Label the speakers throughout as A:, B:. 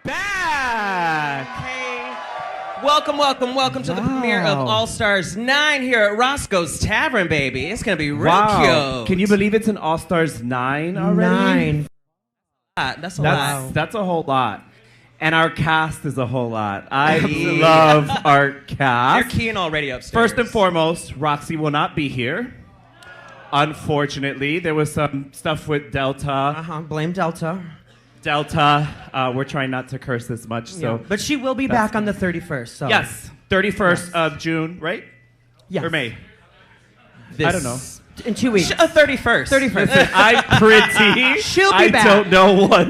A: back. Hey. Welcome to the premiere of All Stars 9 here at Roscoe's Tavern, baby. It's going to be real cute.
B: Can you believe it's an All Stars 9 already?
A: 9. That's a lot.
B: That's a whole lot. And our cast is a whole lot. I love our cast.
A: You're keying already upstairs.
B: First and foremost, Roxy will not be here. Unfortunately, there was some stuff with Delta.
C: Blame Delta.
B: We're trying not to curse this much, so.
C: Yeah. But she will be back on the 31st. So.
B: Yes, 31st of June, right?
C: Yes.
B: Or May. I don't know.
C: In 2 weeks.
A: 31st.
C: 31st.
B: I'm pretty.
C: She'll be back.
B: I don't know what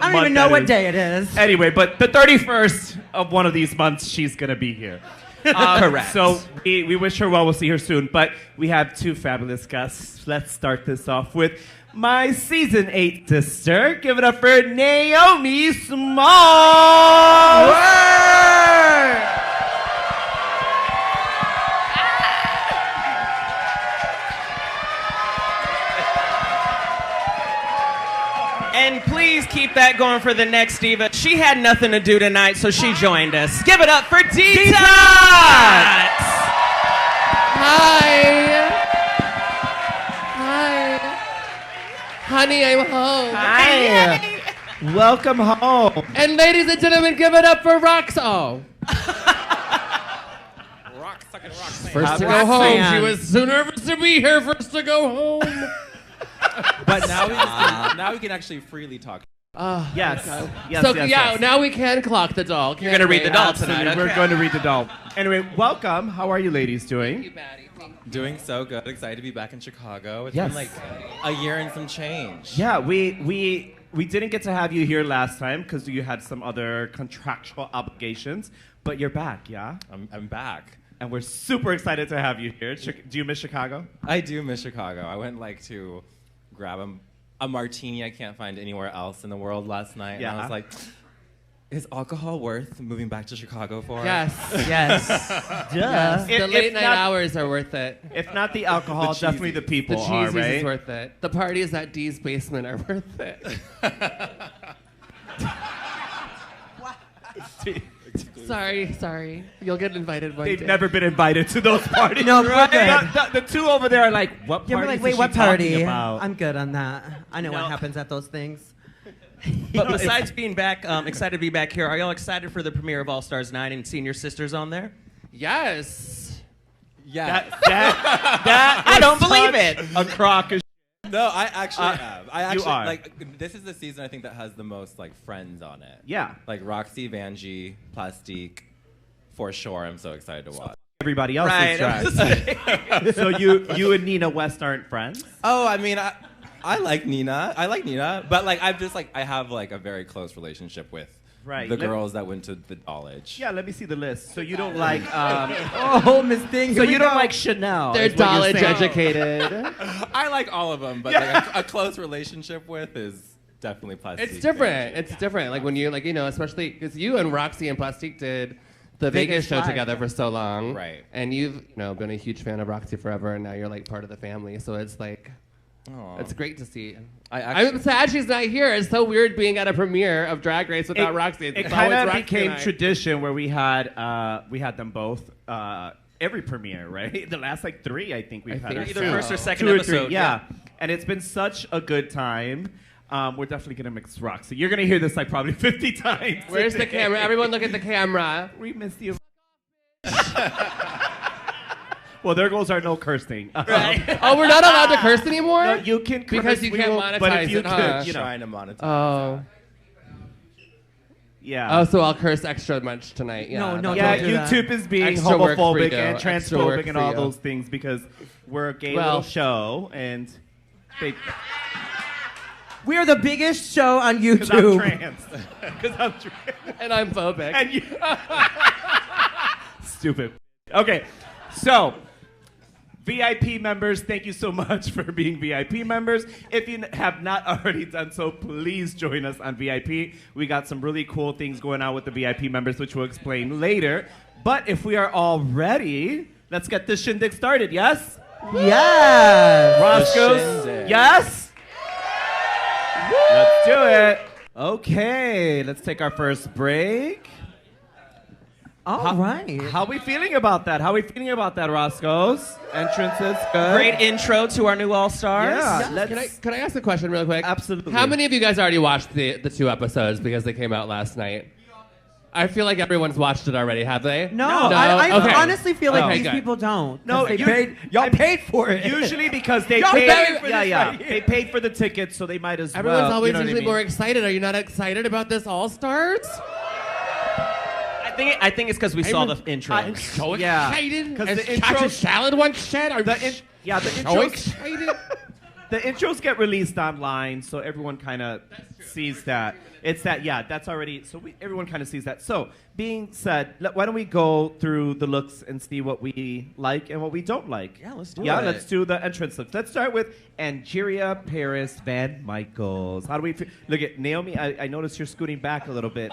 C: I don't even know what day it is.
B: Anyway, but the 31st of one of these months, she's going to be here.
A: Correct.
B: So we wish her well. We'll see her soon. But we have two fabulous guests. Let's start this off with my season 8 sister. Give it up for Naomi Small.
A: And please keep that going for the next diva. She had nothing to do tonight, so she joined us. Give it up for Detox!
D: Hi. Honey, I'm home.
B: Hi. Welcome home.
D: And ladies and gentlemen, give it up for Roscoe. First to go home. She was so nervous to be here. First to go home.
E: But now we can actually freely talk.
B: Yes.
D: Now we can clock the doll.
A: You're going to read the doll tonight.
B: We're going to read the doll. Anyway, welcome. How are you ladies doing?
D: Thank you, Batty.
E: Doing so good. Excited to be back in Chicago. It's
B: Yes.
E: been like a year and some change.
B: Yeah, we didn't get to have you here last time because you had some other contractual obligations, but you're back, yeah?
E: I'm back.
B: And we're super excited to have you here. Do you miss Chicago?
E: I do miss Chicago. I went to grab a martini I can't find anywhere else in the world last night.
B: Yeah.
E: And I was like, is alcohol worth moving back to Chicago for?
D: Yes.
C: Yes.
D: Yes.
B: If-
D: The late
B: if
D: night
B: not-
D: hours are worth it.
B: If not the alcohol,
E: The
B: definitely the
E: cheesies.
D: The
B: people are,
D: cheesies
B: right?
D: is worth it. The parties at Dee's basement are worth it. Sorry. You'll get invited one
B: They've
D: day.
B: never been invited to those parties.
C: No, we're good.
B: The two over there are like, what party?
C: Yeah, we're like, wait, what party? I'm good on that. I know what happens at those things.
A: But besides being back, excited to be back here, are y'all excited for the premiere of All Stars 9 and seeing your sisters on there?
D: Yes.
E: Yeah.
B: That
A: I
B: is
A: don't believe
B: such
A: it.
B: A crock of
E: No, I actually am. I actually
B: are.
E: like this is the season I think that has the most like friends on it.
B: Yeah.
E: Like Roxy, Vanjie, Plastique, for sure. I'm so excited to watch.
B: Everybody else
A: Right.
B: is trash. So you and Nina West aren't friends?
E: Oh, I mean, I like Nina. But like I have like a very close relationship with the girls that went to the college.
B: Yeah, let me see the list. So you don't like
C: Oh, Miss Thing.
B: so you don't like Chanel.
D: They're
B: is what you're
D: college
B: saying.
D: educated.
E: I like all of them, but like a close relationship with is definitely Plastique.
D: It's different. It's different. Like when you especially because you and Roxy and Plastique did the Vegas show
C: Live.
D: together for so long.
E: Right.
D: And you've been a huge fan of Roxy forever, and now you're like part of the family. So it's like
E: Aw.
D: it's great to see.
E: I'm
D: I'm sad she's not here. It's so weird being at a premiere of Drag Race without Roxy.
B: It
D: It's
B: kind
D: always
B: of
D: Roxy
B: became
D: and I.
B: tradition where we had them both every premiere, right? The last like 3, I think we've
D: I
B: had
D: think
B: her.
A: Either
D: so.
A: first or second
B: 2 or
A: episode.
B: 3, yeah. And it's been such a good time. We're definitely gonna mix Roxy. You're gonna hear this like probably 50 times.
D: Where's the
B: today.
D: camera? Everyone look at the camera.
B: We missed you. Well, there goes our no cursing.
A: Right.
D: Oh, we're not allowed to curse anymore?
B: No, you can curse.
D: Because you
B: we
D: can't
B: will- but if
D: monetize
B: you
D: it,
B: could,
D: huh?
B: you know,
E: trying to monetize.
D: Oh.
B: yeah.
D: Oh, so I'll curse extra much tonight. Yeah.
C: No,
B: Yeah,
C: don't do that.
B: YouTube is being
D: Extra work for
B: homophobic
D: you.
B: and
D: Extra work
B: transphobic and
D: for
B: all
D: you.
B: those things because we're a gay
D: Well-
B: little show and they.
C: We are the biggest show on
B: Because I'm
C: YouTube.
B: trans. Because I'm trans.
D: And I'm phobic.
B: And you. Stupid. Okay, so. VIP members, thank you so much for being VIP members. If you have not already done so, please join us on VIP. We got some really cool things going on with the VIP members, which we'll explain later. But if we are all ready, let's get this shindig started, yes?
C: Yes.
B: Roscoe's,
E: shindig.
B: yes? Let's do it. Okay, let's take our first break.
C: All right.
B: How are we feeling about that? How are we feeling about that, Roscoe's? Entrances, good.
A: Great intro to our new All-Stars.
B: Yeah.
D: Can I ask a question real quick?
B: Absolutely.
D: How many of you guys already watched the 2 episodes because they came out last night? I feel like everyone's watched it already, have they?
C: No, I
D: Okay.
C: honestly feel like
D: Okay,
C: these
D: good.
C: people don't.
B: No,
C: y'all paid for it.
B: Usually because they
C: Y'all
B: paid.
C: paid for this
B: Yeah.
C: right here.
B: They paid for the tickets, so they might as
D: Everyone's
B: well.
D: always
B: you know
D: usually
B: what I mean?
D: more excited. Are you not excited about this All-Stars?
A: I think it's because we saw the intro.
D: I'm so
B: Yeah.
D: excited.
B: Because
D: As
B: the intros-
D: Tasha Salad once said, I'm
B: The
D: so
B: intros.
D: excited.
B: The intros get released online, so everyone kind of sees that. It's that, that's already, so everyone kind of sees that. So, being said, why don't we go through the looks and see what we like and what we don't like?
A: Yeah, let's do
B: Yeah,
A: it.
B: let's do the entrance looks. Let's start with Angeria Paris Van Michaels. How do we feel? Look at Naomi, I noticed you're scooting back a little bit.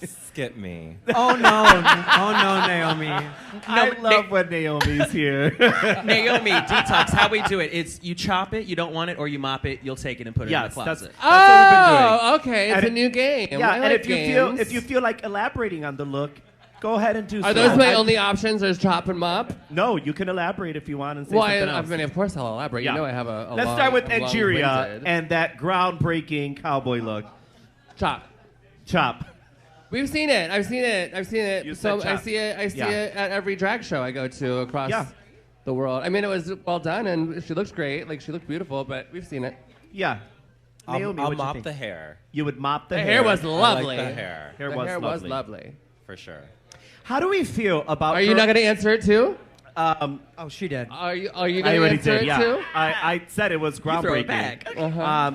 E: Skip me.
C: Oh no, Naomi.
B: I love when Naomi's here.
A: Naomi, Detox, how we do it. It's you chop it, you don't want it, or you mop it, you'll take it and put it in the
B: Yes,
A: closet.
B: that's what we've been doing.
D: Oh, okay. It's
B: And
D: a new game.
B: Yeah,
D: I
B: and
D: like
B: if you feel like elaborating on the look, go ahead and do so.
D: Are those my only options? There's chop and mop?
B: No, you can elaborate if you want and say
D: Well,
B: something
D: I
B: else.
D: mean, of course I'll elaborate.
B: Yeah.
D: You know I have a
B: Let's
D: long,
B: start with
D: a long
B: Angeria
D: winded.
B: and that groundbreaking cowboy look.
D: Chop.
B: Chop.
D: We've seen it. I've seen it.
B: You
D: So
B: said
D: I
B: chop.
D: see it
B: Yeah.
D: at every drag show I go to across
B: Yeah.
D: the world. I mean, it was well done, and she looks great. Like, she looked beautiful, but we've seen it.
B: Yeah. Naomi,
E: I'll
B: what'd you
E: mop
B: think?
E: the hair.
B: You would mop the
D: The
B: hair.
D: hair was
E: I
D: lovely.
E: like the hair.
B: Hair
D: The
B: was
D: hair
B: lovely.
D: was lovely.
E: For sure.
B: How do we feel about
D: Are you not going to answer it too?
C: Oh, she did.
D: Are you
B: I
D: going to
B: already
D: answer
B: did,
D: it
B: yeah.
D: too?
B: I said it was groundbreaking.
A: throw it back.
D: Uh-huh.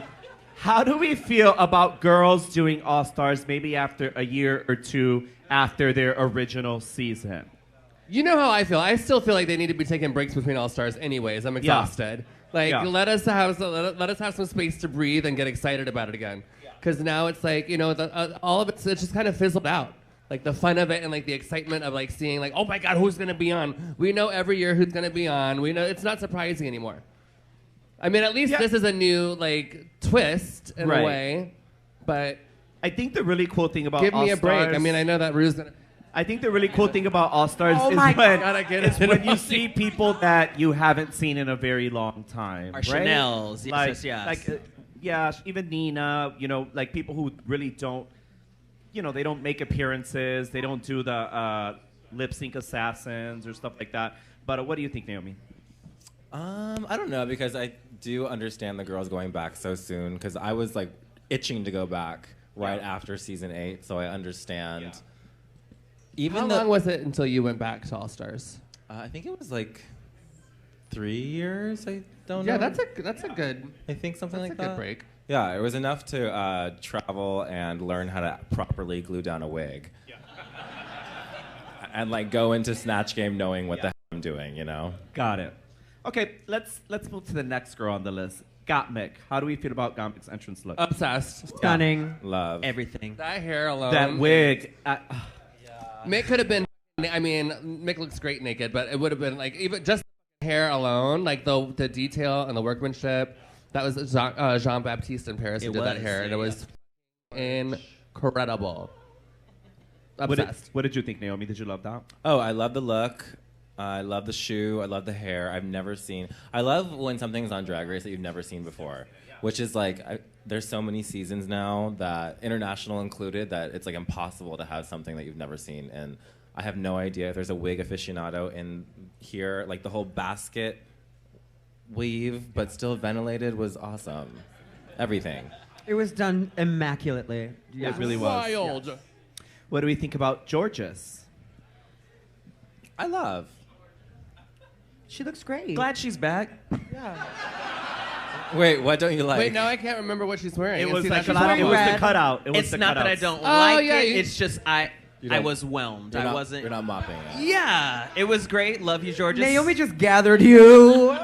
B: How do we feel about girls doing All-Stars maybe after a year or two after their original season?
D: You know how I feel. I still feel like they need to be taking breaks between All Stars. Anyways, I'm exhausted. Like,
B: Yeah.
D: let us have some space to breathe and get excited about it again. Because now it's like, you know, all of it's just kind of fizzled out. Like the fun of it and like the excitement of like seeing like, oh my God, who's gonna be on? We know every year who's gonna be on. We know it's not surprising anymore. I mean, at least this is a new like twist in
B: Right.
D: a way. But
B: I think the really cool thing about
D: give me a break.
B: All-Stars-
D: I mean, I know that Rue's gonna.
B: I think the really cool thing about All-Stars
C: Oh
B: is
C: my
B: when,
D: God, I get
B: is
D: it.
B: when you see people that you haven't seen in a very long time.
A: Our
B: right?
A: Chanels, yes,
B: like,
A: yes.
B: Like, even Nina, you know, like people who really don't, you know, they don't make appearances. They don't do the lip sync assassins or stuff like that. But what do you think, Naomi?
E: I don't know, because I do understand the girls going back so soon, because I was like itching to go back right after season 8, so I understand.
B: Yeah.
E: Even
D: How long was it until you went back to All Stars?
E: I think it was like 3 years. I don't know.
D: Yeah, that's a good.
E: I think something
D: That's
E: like
D: a good
E: that.
D: break.
E: Yeah, it was enough to travel and learn how to properly glue down a wig. Yeah. And like go into Snatch Game knowing what the hell I'm doing, you know?
B: Got it. Okay, let's move to the next girl on the list. Gottmik. How do we feel about Gottmik's entrance look?
D: Obsessed.
C: Stunning.
E: Love.
A: Everything.
D: That hair alone.
B: That wig.
D: Mick could have been. I mean, Mick looks great naked, but it would have been like even just the hair alone, like the detail and the workmanship. That was Jean Baptiste in Paris who
A: It
D: did that
A: was,
D: hair, and
A: yeah,
D: it was incredible. Obsessed.
B: What did you think, Naomi? Did you love that?
E: Oh, I love the look. I love the shoe. I love the hair. I've never seen. I love when something's on Drag Race that you've never seen before, which is like there's so many seasons now that international included that it's like impossible to have something that you've never seen. And I have no idea if there's a wig aficionado in here. Like the whole basket weave, but still ventilated was awesome. Everything.
C: It was done immaculately. Yeah.
B: It really was.
D: Wild.
B: What do we think about Georges?
E: I love.
C: She looks great.
A: Glad she's back.
E: Wait, what don't you like?
D: Wait, now I can't remember what she's wearing.
B: It
D: You
B: was
D: see
B: like
D: that?
B: a lot.
C: wearing
B: It was the
C: red.
B: cutout. It was
A: It's
B: the
A: not that I
B: cutouts.
A: don't
D: Oh,
A: like
D: yeah,
A: it.
D: you-
A: It's just I
E: don't-
A: was whelmed.
E: You're
A: I
E: not,
A: wasn't.
E: You're not mopping it.
A: Yeah, it was great. Love you, Georgia.
C: Naomi just gathered you.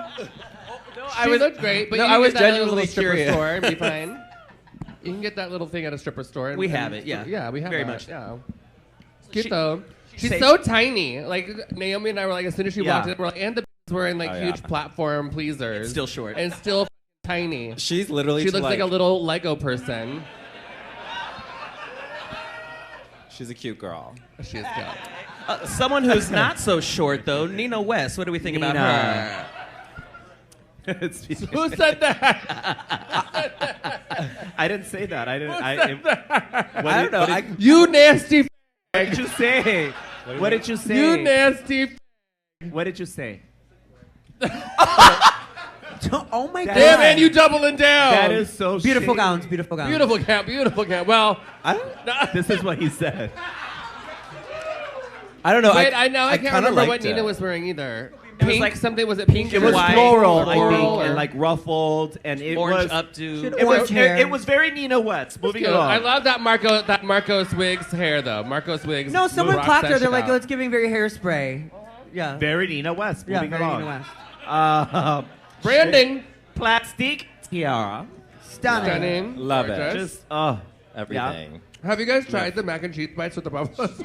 D: She looked great, but
A: no,
D: you
A: I
D: can
A: was
D: get that at a
A: genuinely
D: little stripper
A: curious.
D: store and be fine. You can get that little thing at a stripper store. And,
A: We have it, yeah.
D: Yeah, we have
A: Very
D: that,
A: much.
D: Yeah. Cute
A: She-
D: though. She's
A: say-
D: so tiny. Like Naomi and I were like, as soon as she
B: Yeah.
D: walked in, we're like, and the wearing like
E: Oh, yeah.
D: huge platform pleasers.
A: It's still short.
D: And still tiny.
E: She's literally.
D: She looks like a little Lego person.
E: She's a cute girl.
D: She is cute.
A: Someone who's not so short, though, Nina West. What do we think about her?
D: Who said that?
B: I didn't say that. I didn't.
E: I don't know.
D: You nasty.
B: What did you say? What did you say?
D: You nasty.
B: What did you say?
C: Oh my God.
D: Damn, and you doubling down.
B: That is so
C: beautiful
B: shady.
C: gowns, beautiful gowns.
D: Beautiful cap. Well,
B: this is what he said.
E: I don't know.
D: Wait, I can't remember what Nina
E: it.
D: was wearing either.
A: It was
D: Pink,
A: like
D: something, was it pink?
B: It was
A: white,
B: floral, I
D: floral,
B: think, and like ruffled, and it
A: orange
B: was
A: updo.
B: it was very Nina West. Moving along.
D: I love that Marcos Wiggs hair though. Marcos Wiggs.
C: No, someone
D: rocks
C: clapped
D: that
C: her. They're
D: shit
C: like,
D: out.
C: oh, it's giving very hairspray. Yeah.
B: Very Nina West.
C: Yeah,
B: Moving
C: very
B: along.
C: Nina West.
D: Branding.
B: Plastic tiara.
C: Stunning.
E: Love it.
D: Gorgeous.
B: Just
E: Everything.
D: Have you guys tried the mac and cheese bites with the bubbles?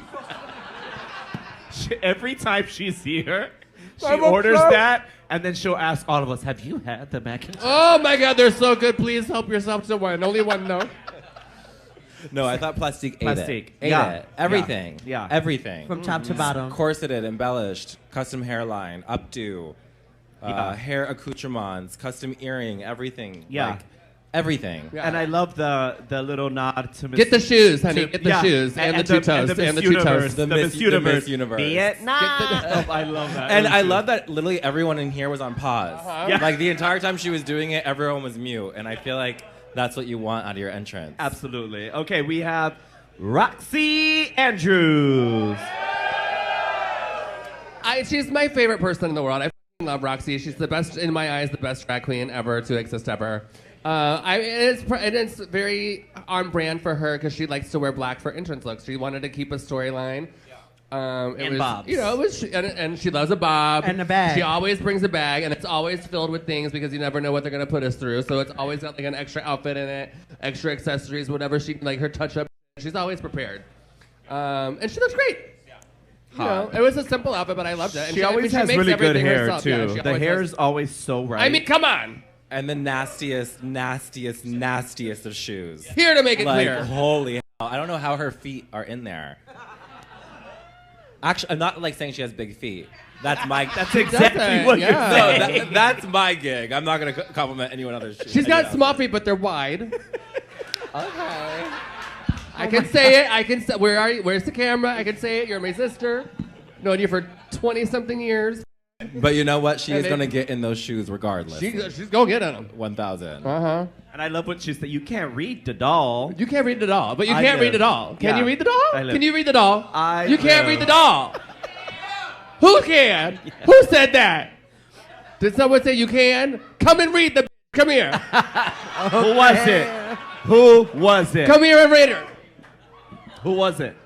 B: Every time she's here, she
D: I'm
B: orders
D: upset.
B: that, and then she'll ask all of us, "Have you had the mac and cheese?"
D: Oh my God, they're so good. Please help yourself to one. Only one, no.
E: No, I thought Plastique ate
B: Plastique.
E: it. Ate
B: Yeah.
E: it. Everything.
B: Yeah.
E: Everything.
C: From top to bottom.
E: Corseted, embellished, custom hairline, updo, hair accoutrements, custom earring, everything.
B: Yeah.
E: Like, everything.
D: Yeah.
B: And I love the little nod to Miss.
D: Get the shoes, honey. Get the shoes and the two toes.
B: And the
D: two
B: Miss
D: toes.
E: The Miss Universe.
B: Vietnam. Oh, I love that.
E: And I love that literally everyone in here was on pause.
B: Yeah.
E: Like the entire time she was doing it, everyone was mute. And I feel like that's what you want out of your entrance.
B: Absolutely. Okay, we have Roxy Andrews.
D: She's my favorite person in the world. I f***ing love Roxy. She's the best, in my eyes, the best drag queen ever to exist ever. It's very on brand for her because she likes to wear black for entrance looks. She wanted to keep a storyline.
A: And bobs.
D: You know, and she loves a bob.
C: And a bag.
D: She always brings a bag, and it's always filled with things because you never know what they're going to put us through. So it's always got like an extra outfit in it, extra accessories, whatever she, like her touch-up. She's always prepared. And she looks great. You know, it was a simple outfit, but I loved it. And
B: She always has
D: makes
B: really good
D: everything
B: hair,
D: herself.
B: too.
D: Yeah, she
B: The
D: always
B: hair
D: has-
B: is always so right.
D: I mean, come on.
E: And the nastiest of shoes.
D: Here to make it
E: Like,
D: clear.
E: holy hell. I don't know how her feet are in there. Actually, I'm not like saying she has big feet. That's
B: exactly what you're
D: yeah.
B: saying.
E: No, that's my gig. I'm not going to compliment anyone else's shoes.
D: She's got
E: Yeah.
D: small feet, but they're wide.
E: Okay.
D: I can say it. I can say. Where are you? Where's the camera? I can say it. You're my sister. Known you for 20-something years.
E: But you know what? She
D: And
E: is
D: it-
E: going to get in those shoes regardless.
D: She's gonna get in them.
E: 1,000.
D: Uh-huh.
B: And I love what she said. You can't read the doll.
D: You can't read it all, but you
B: I
D: can't
B: live.
D: read it all. Can
B: Yeah.
D: you read the doll?
B: I live.
D: Can you read the doll?
B: I
D: You can't
B: live.
D: read the doll. Who can? Who said that? Did someone say you can? Come and read the. Come here.
B: Who was it? Who was it?
D: Come here and read her.
B: Who was it?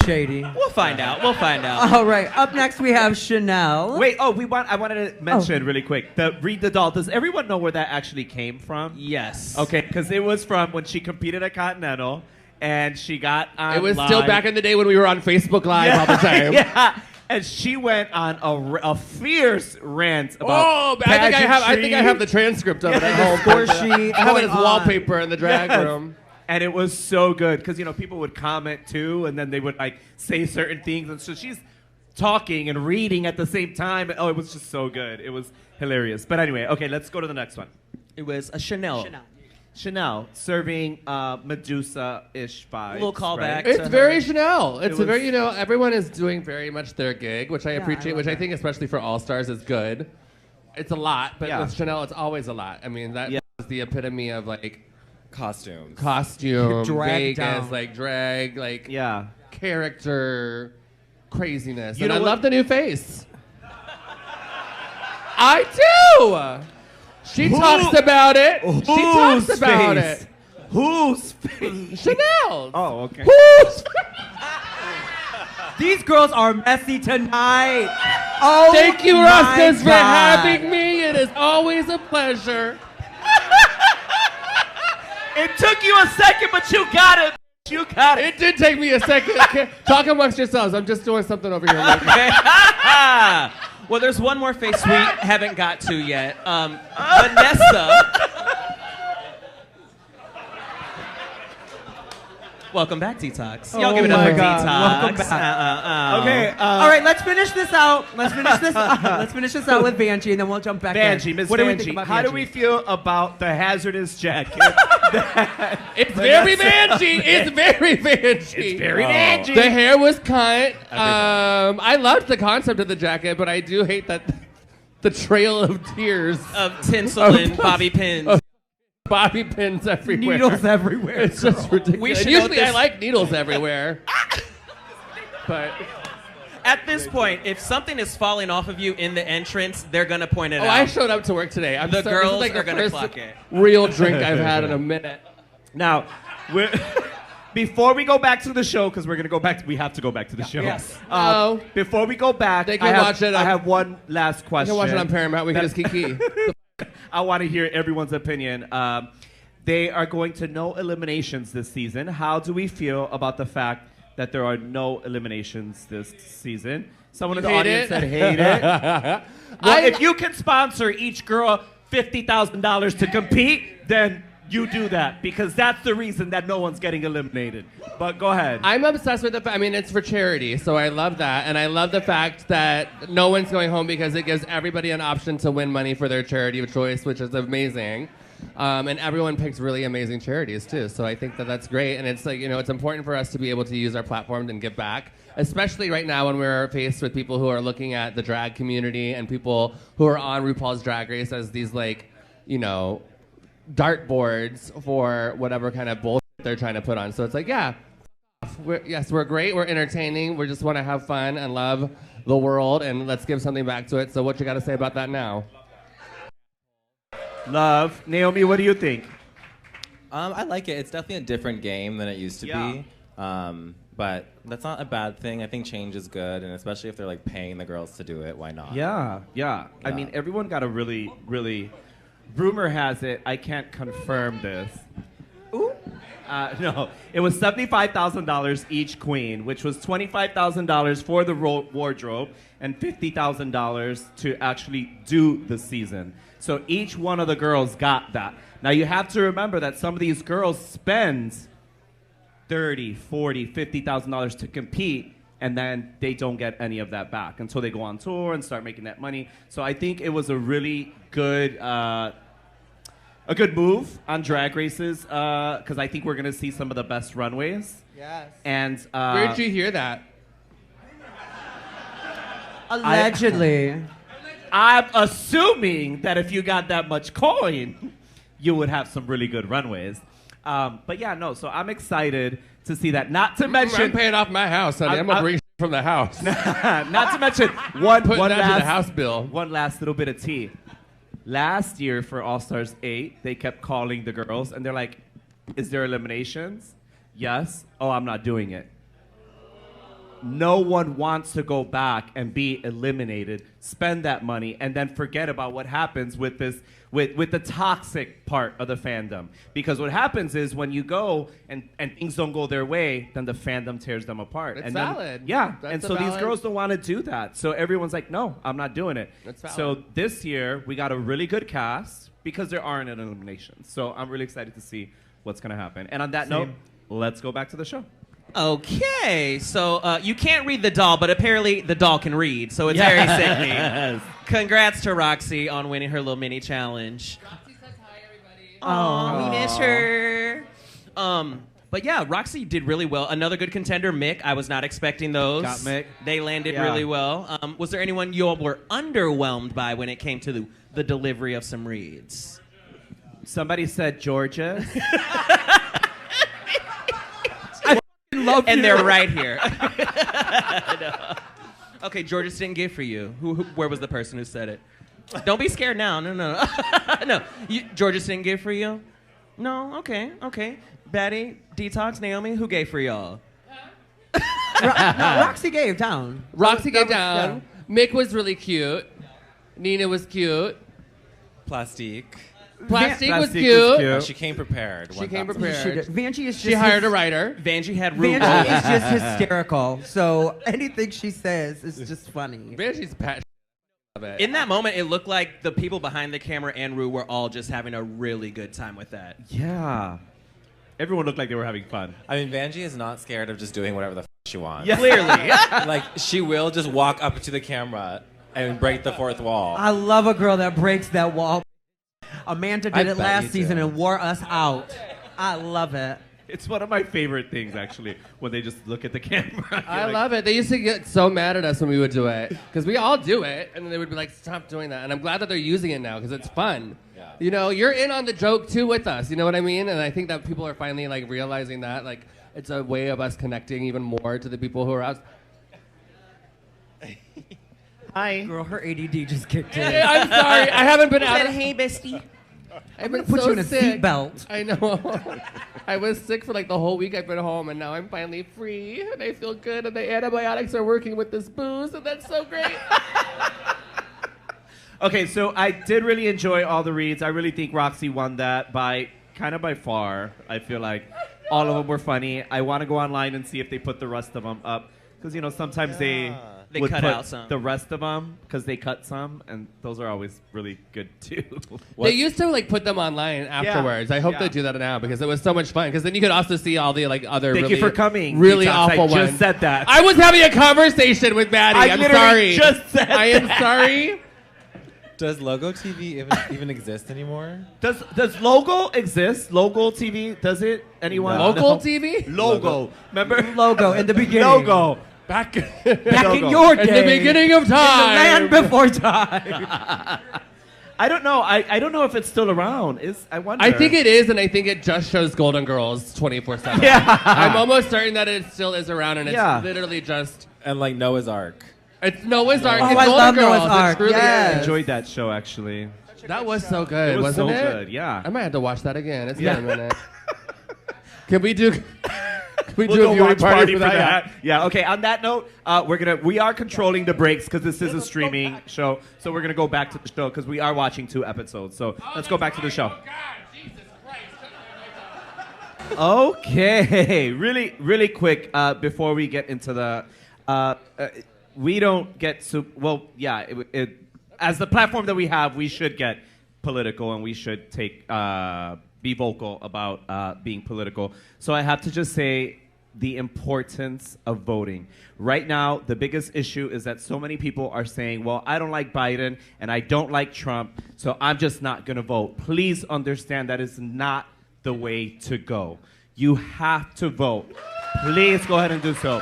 C: Shady.
A: We'll find out. We'll find out.
C: All right. Up next, we have Chanel.
B: Wait, I wanted to mention really quick, the Read the Doll. Does everyone know where that actually came from?
A: Yes.
B: Okay, because it was from when she competed at Continental, and she got on
D: It was
B: live.
D: still back in the day when we were on Facebook Live all the time.
B: Yeah, and she went on a fierce rant about
D: Oh, I think I have the transcript of it at home.
C: Score sheet.
D: I have it as
C: going on.
D: wallpaper in the drag
B: Yes.
D: room.
B: And it was so good because people would comment too, and then they would like say certain things, and so she's talking and reading at the same time. Oh, it was just so good. It was hilarious. But anyway, okay, let's go to the next one.
A: It was a Chanel.
B: Chanel serving Medusa-ish vibes.
A: Little callback.
B: right?
A: to
D: It's
A: her.
D: very Chanel. It's
B: was-
D: a very, everyone is doing very much their gig, which I appreciate,
C: love
D: which I
C: that.
D: think especially for All Stars is good. It's a lot, but
B: Yeah.
D: with Chanel, it's always a lot. I mean, that
B: Yeah.
D: is the epitome of like
E: Costumes.
D: costume,
C: Drag
D: Vegas,
C: down.
D: like drag, like
B: Yeah.
D: character craziness.
B: You
D: And
B: know
D: I
B: what-
D: love the new face. I do. She talks about it. She talks
B: Whose
D: about
B: face?
D: it.
B: Whose face?
D: Chanel.
B: Oh, okay.
D: Who's
C: These girls are messy tonight. Oh,
D: Thank you,
C: my
D: Roscoe, for
C: God.
D: having me. It is always a pleasure.
B: It took you a second, but you got it. You got it.
D: It did take me a second. Okay, talk amongst yourselves. I'm just doing something over here.
A: Well, there's one more face we haven't got to yet. Vanessa. Welcome back, Detox. Y'all give it up for Detox.
C: Welcome back.
B: Okay.
C: All right, let's finish this out. Let's finish this out with Vanjie, and then we'll jump back
B: Vanjie,
C: in.
B: Miss
C: What do we
B: Vanjie,
C: think about
B: how do
C: Vanjie?
B: we feel about the hazardous jacket?
D: It's very Vanjie. It's very Vanjie.
B: It's very Vanjie.
D: The hair was cut. I loved the concept of the jacket, but I do hate that the trail of tears.
A: Of tinsel and bobby pins.
D: Bobby pins everywhere.
C: Needles everywhere.
D: It's just ridiculous.
A: We should
D: And usually
A: note
D: I
A: this-
D: like needles everywhere. But
A: At this point, if something is falling off of you in the entrance, they're going to point it out.
D: I showed up to work today.
A: The girls
D: this is like
A: are
D: the
A: going to
D: first
A: clock it.
D: real drink I've had in a minute.
B: Now, before we go back to the show, because we're going to go back, we have to go back to the show.
C: Yes.
D: No.
B: Before we go back,
D: They can watch it
B: I
D: on-
B: have one last
D: You
B: question.
D: can watch it on Paramount. We can just kiki.
B: I want to hear everyone's opinion. They are going to no eliminations this season. How do we feel about the fact that there are no eliminations this season? Someone in the
D: Hate
B: audience
D: it?
B: said hate it. Well, if you can sponsor each girl $50,000 to compete, then you do that, because that's the reason that no one's getting eliminated. But go ahead.
D: I'm obsessed with I mean, it's for charity, so I love that. And I love the fact that no one's going home because it gives everybody an option to win money for their charity of choice, which is amazing. And everyone picks really amazing charities, too. So I think that that's great. And it's like, it's important for us to be able to use our platform and give back, especially right now when we're faced with people who are looking at the drag community and people who are on RuPaul's Drag Race as these, dartboards for whatever kind of bullshit they're trying to put on. So it's like, yeah, we're great, we're entertaining, we just want to have fun and love the world, and let's give something back to it. So what you got to say about that now?
B: Love. Naomi, what do you think?
E: I like it. It's definitely a different game than it used to be. But that's not a bad thing. I think change is good, and especially if they're paying the girls to do it, why not?
B: Yeah. I mean, everyone got a really, really. Rumor has it, I can't confirm this.
C: Ooh.
B: No, it was $75,000 each queen, which was $25,000 for the wardrobe and $50,000 to actually do the season. So each one of the girls got that. Now you have to remember that some of these girls spend $30,000, $40,000, $50,000 to compete, and then they don't get any of that back until they go on tour and start making that money. So I think it was a really good move on Drag Races, because I think we're going to see some of the best runways.
C: Yes.
B: And
D: Where did you hear that?
C: Allegedly.
B: I'm assuming that if you got that much coin, you would have some really good runways. But yeah, no, so I'm excited to see that. Not to mention...
D: I'm paying off my house, honey. I'm going to bring from the house.
B: Not to mention one
D: Putting that to
B: last
D: the house bill.
B: One last little bit of tea. Last year for All Stars 8, they kept calling the girls, and they're like, is there eliminations? Yes. Oh, I'm not doing it. No one wants to go back and be eliminated, spend that money, and then forget about what happens with this, with the toxic part of the fandom. Because what happens is when you go and things don't go their way, then the fandom tears them apart.
D: It's
B: and then,
D: valid.
B: Yeah,
D: That's
B: and
D: a
B: so these
D: valid-
B: girls don't want to do that. So everyone's like, no, I'm not doing it.
D: That's valid.
B: So this year, we got a really good cast because there aren't an elimination. So I'm really excited to see what's going to happen. And on that note, let's go back to the show.
A: Okay, so you can't read the doll, but apparently the doll can read, so it's very sickening. Congrats to Roxy on winning her little mini challenge.
D: Roxy says hi, everybody.
A: Oh, we miss her. But yeah, Roxy did really well. Another good contender, Mick. I was not expecting those.
B: Got Mick.
A: They landed
B: Yeah.
A: really well. Was there anyone you all were underwhelmed by when it came to the delivery of some reads?
B: Somebody said Georgia.
A: And they're right here. No. Okay, Georgia didn't give for you. Where was the person who said it? Don't be scared now. No. No. Georgia didn't give for you? No? Okay. Batty, Detox, Naomi, who gave for y'all?
C: Roxy gave down.
D: Roxy gave down. Mick was really cute. Nina was cute.
E: Plastique.
D: Plastique was
B: Plastique
D: cute.
B: was cute.
E: Oh, she came prepared.
D: She came
E: 1000%.
D: prepared.
C: Vanjie is just...
D: She hired a writer.
A: Vanjie had
C: Vanjie
A: RuPaul.
C: is just hysterical. So anything she says is just funny.
D: Vanjie's pat. love it.
A: In that moment, it looked like the people behind the camera and Ru were all just having a really good time with that.
B: Yeah. Everyone looked like they were having fun.
E: I mean, Vanjie is not scared of just doing whatever the she wants.
B: Yeah.
A: Clearly.
E: Like, she will just walk up to the camera and break the fourth wall.
C: I love a girl that breaks that wall. Amanda
E: I
C: did it
E: bet
C: last
E: you
C: season
E: do.
C: and wore us out. I love it.
B: It's one of my favorite things, actually, when they just look at the camera.
D: I love it. They used to get so mad at us when we would do it because we all do it, and then they would be like, "Stop doing that." And I'm glad that they're using it now because it's fun.
E: Yeah.
D: You know, you're in on the joke too with us. You know what I mean? And I think that people are finally like realizing that like it's a way of us connecting even more to the people who are out.
B: Hi.
C: Girl, her ADD just kicked in.
D: Hey, I'm sorry. I haven't been out.
A: Hey, bestie.
D: I've been
C: Put
D: so
C: you in a
D: sick.
C: seatbelt.
D: I know. I was sick for like the whole week I've been home, and now I'm finally free, and I feel good, and the antibiotics are working with this booze, and that's so great.
B: Okay, so I did really enjoy all the reads. I really think Roxy won that by far. I feel like all of them were funny. I want to go online and see if they put the rest of them up. Because, you know, sometimes they would
A: cut
B: put
A: out some.
B: the rest of them because they cut some, and those are always really good, too.
D: They used to like put them online afterwards. I hope
B: Yeah.
D: they do that now because it was so much fun. Because then you could also see all the like other
B: Thank
D: really,
B: you for coming.
D: really
B: Detox.
D: awful
B: I
D: ones.
B: just said that.
D: I was having a conversation with Batty.
B: I
D: I'm
B: literally
D: sorry.
B: just said
D: I am
B: that.
D: sorry.
E: Does Logo TV even exist anymore?
B: Does Logo exist? Logo TV? Does it? Anyone?
E: No.
D: Local
B: No.
D: TV?
B: Logo. Remember?
C: Logo in the beginning.
B: Logo.
D: Back
C: Back
B: Logo.
C: in your day.
D: in the beginning of
C: In the
D: time.
C: land before time.
B: I don't know. I don't know if it's still around. I wonder.
D: I think it is, and I think it just shows Golden Girls 24/7.
B: Yeah.
D: I'm almost certain that it still is around, and it's
B: Yeah.
D: literally just
E: And like Noah's Ark.
D: it's Noah's Ark.
C: Oh,
D: it's
C: I
D: Golden
C: love
D: Girls.
C: Noah's
D: It
C: Ark,
D: truly
C: yes.
D: is.
B: enjoyed that show actually.
D: That was so good,
B: It was
D: wasn't
B: so
D: it?
B: good. Yeah.
D: I might have to watch that again. It's
B: Yeah.
D: been a minute. Can we do? Can we
B: We'll
D: do
B: go
D: a viewing
B: watch party
D: for
B: for
D: that?
B: that. Yeah. Okay. On that note, we are controlling the breaks because this is a streaming show. So we're gonna go back to the show because we are watching 2 episodes. So let's go back to the show. Okay. Really quick before we get into the. We don't get well. Yeah. As the platform that we have, we should get political and we should be vocal about being political. So I have to just say the importance of voting. Right now, the biggest issue is that so many people are saying, well, I don't like Biden and I don't like Trump, so I'm just not going to vote. Please understand that is not the way to go. You have to vote. Please go ahead and do so.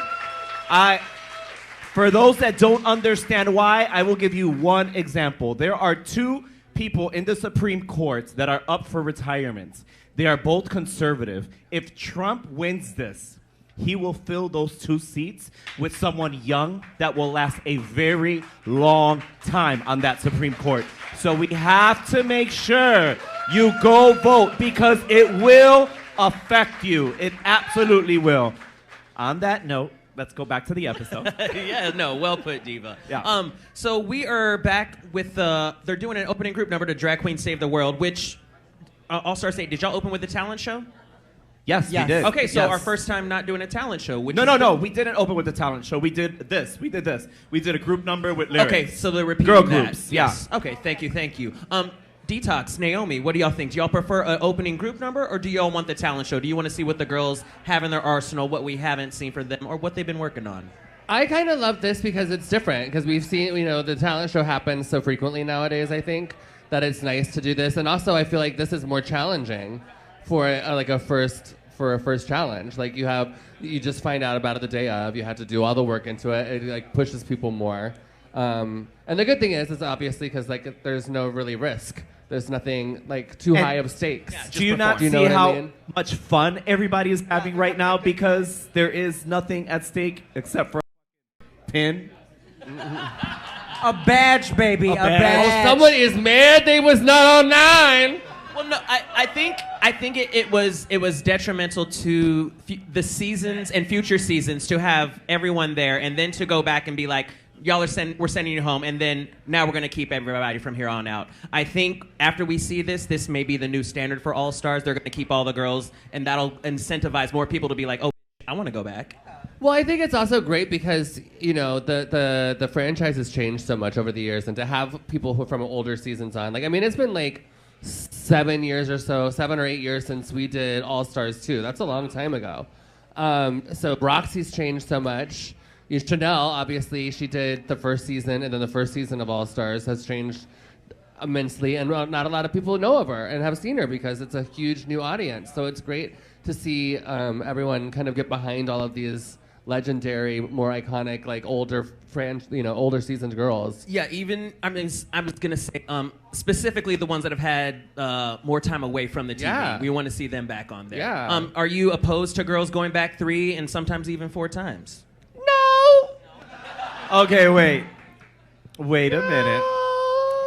B: For those that don't understand why, I will give you one example. There are 2 people in the Supreme Court that are up for retirement. They are both conservative. If Trump wins this, he will fill those 2 seats with someone young that will last a very long time on that Supreme Court. So we have to make sure you go vote because it will affect you. It absolutely will. On that note, let's go back to the episode.
A: Yeah, no, well put, Diva.
B: Yeah.
A: So we are back with they're doing an opening group number to Drag Queen Save the World, which All-Star State, did y'all open with the talent show?
B: Yes,
C: Yes.
B: we did.
A: Okay, so
B: Yes.
A: our first time not doing a talent show. Which
B: No,
A: is
B: we didn't open with the talent show. We did this. We did a group number with lyrics.
A: Okay, so they're repeating
B: Girl
A: that.
B: groups, yeah.
A: Yes. Okay, thank you. Detox, Naomi, what do y'all think? Do y'all prefer an opening group number, or do y'all want the talent show? Do you want to see what the girls have in their arsenal, what we haven't seen for them, or what they've been working on?
D: I kind of love this because it's different. Because we've seen, the talent show happens so frequently nowadays. I think that it's nice to do this, and also I feel like this is more challenging for a first challenge. Like you just find out about it the day of. You have to do all the work into it. It like pushes people more. And the good thing is obviously because like there's no really risk. There's nothing like too high of stakes.
A: Yeah,
B: Do you not
D: Do you
B: see
D: know what I
B: how
D: mean?
B: much fun everybody is having right now because there is nothing at stake except for a pin?
C: A badge, baby. A
B: badge.
C: badge.
D: Someone is mad they was not on 9.
A: Well, no, I think it was detrimental to the seasons and future seasons to have everyone there, and then to go back and be like, y'all we're sending you home, and then now we're gonna keep everybody from here on out. I think after we see this may be the new standard for All Stars. They're gonna keep all the girls, and that'll incentivize more people to be like, oh, I want to go back.
D: Well, I think it's also great because, you know, the franchise has changed so much over the years, and to have people who from older seasons on, like, I mean, it's been like 7 years or so, 7 or 8 years since we did All Stars 2. That's a long time ago. So Roxy's changed so much. Chanel, obviously, she did the first season, and then the first season of All Stars has changed immensely, and not a lot of people know of her and have seen her because it's a huge new audience. So it's great to see everyone kind of get behind all of these legendary, more iconic, like older seasoned girls.
A: Yeah, even I was gonna say specifically the ones that have had more time away from the TV.
D: Yeah.
A: We want to see them back on there.
D: Yeah.
A: Are you opposed to girls going back 3 and sometimes even 4 times?
D: No.
B: Okay, wait a minute.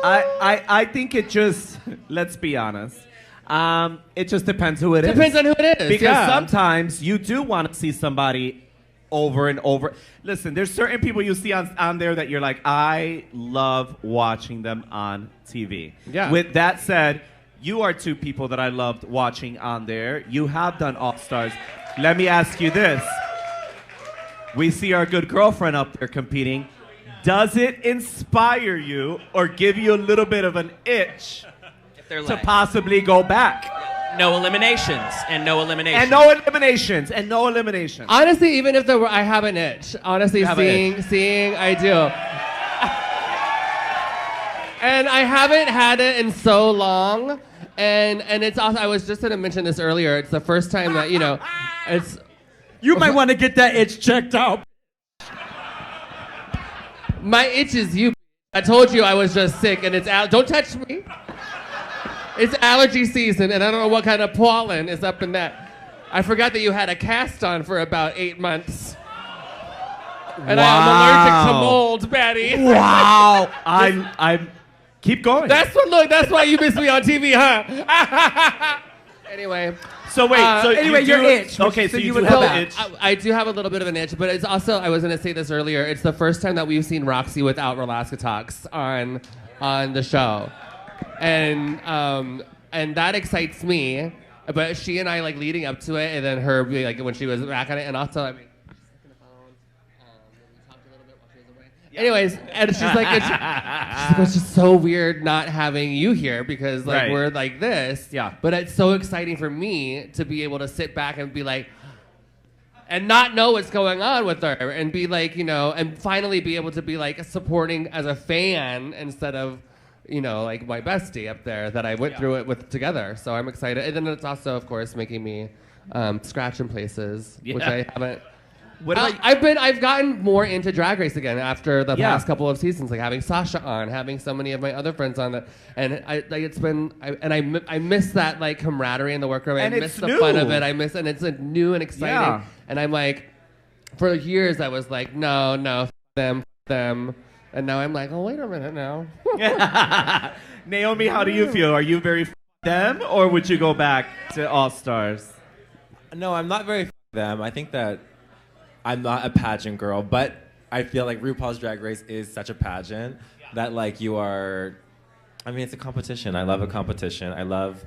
B: I think it just, let's be honest. It just depends who it is.
D: Depends on who it is.
B: Because sometimes you do want to see somebody over and over. Listen, there's certain people you see on there that you're like, I love watching them on TV.
D: Yeah.
B: With that said, you are 2 people that I loved watching on there. You have done All Stars. Let me ask you this. We see our good girlfriend up there competing. Does it inspire you or give you a little bit of an itch to possibly go back?
A: No eliminations and no eliminations.
B: And no eliminations. And no eliminations.
D: Honestly, even if there were, I have an itch. Honestly, seeing, I do. And I haven't had it in so long. And it's also, I was just going to mention this earlier. It's the first time that, you know, it's...
C: You might want to get that itch checked out.
D: My itch is you. I told you I was just sick, and it's don't touch me. It's allergy season, and I don't know what kind of pollen is up in that. I forgot that you had a cast on for about 8 months. And I'm allergic to mold, Batty.
B: Wow. I'm keep going.
D: That's why you miss me on TV, huh? Anyway.
B: So wait,
C: anyway, your itch.
B: Okay, so you
C: would
B: have
C: have
B: an itch.
D: I do have a little bit of an itch, but it's also, I was going to say this earlier, it's the first time that we've seen Roxy without Detox on the show. And that excites me, but she and I, like, leading up to it, and then her, like, when she was back on it, and also, I mean, we talked a little bit while she was away. Anyways, and she's like, it's just so weird not having you here because, like,
B: Right.
D: we're like this.
B: Yeah.
D: But it's so exciting for me to be able to sit back and be like, and not know what's going on with her, and be like, you know, and finally be able to be like supporting as a fan instead of, you know, like my bestie up there that I went through it with together. So I'm excited. And then it's also, of course, making me scratch in places, which I haven't. I've gotten more into Drag Race again after the past couple of seasons, like having Sasha on, having so many of my other friends on that, and I miss that, like, camaraderie in the workroom. I miss the fun of it. And it's new and exciting.
B: Yeah.
D: And I'm like, for years I was like, no, them, and now I'm like, oh, wait a minute now.
B: Naomi, how do you feel? Are you very them, or would you go back to All Stars?
E: No, I'm not very them. I think that I'm not a pageant girl, but I feel like RuPaul's Drag Race is such a pageant that, like, you are... I mean, it's a competition. I love a competition. I love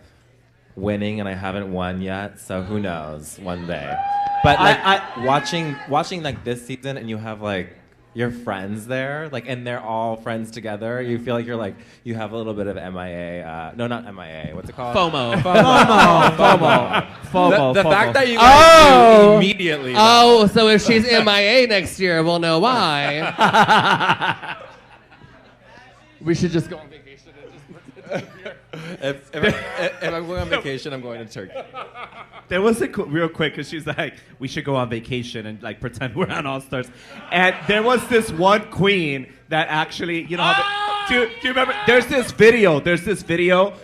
E: winning, and I haven't won yet, so who knows, one day. But, like, watching, like, this season, and you have, like, your friends there, like, and they're all friends together, you feel like you're, like, you have a little bit of MIA, no, not MIA, what's it called?
A: FOMO.
E: The fact that you guys do immediately.
D: Oh, so if she's MIA next year, we'll know why. We should just go on vacation and just
E: if I'm going on vacation, I'm going to Turkey.
B: There was real quick, because she's like, we should go on vacation and, like, pretend we're on All Stars. And there was this one queen that actually, you know, do you remember? There's this video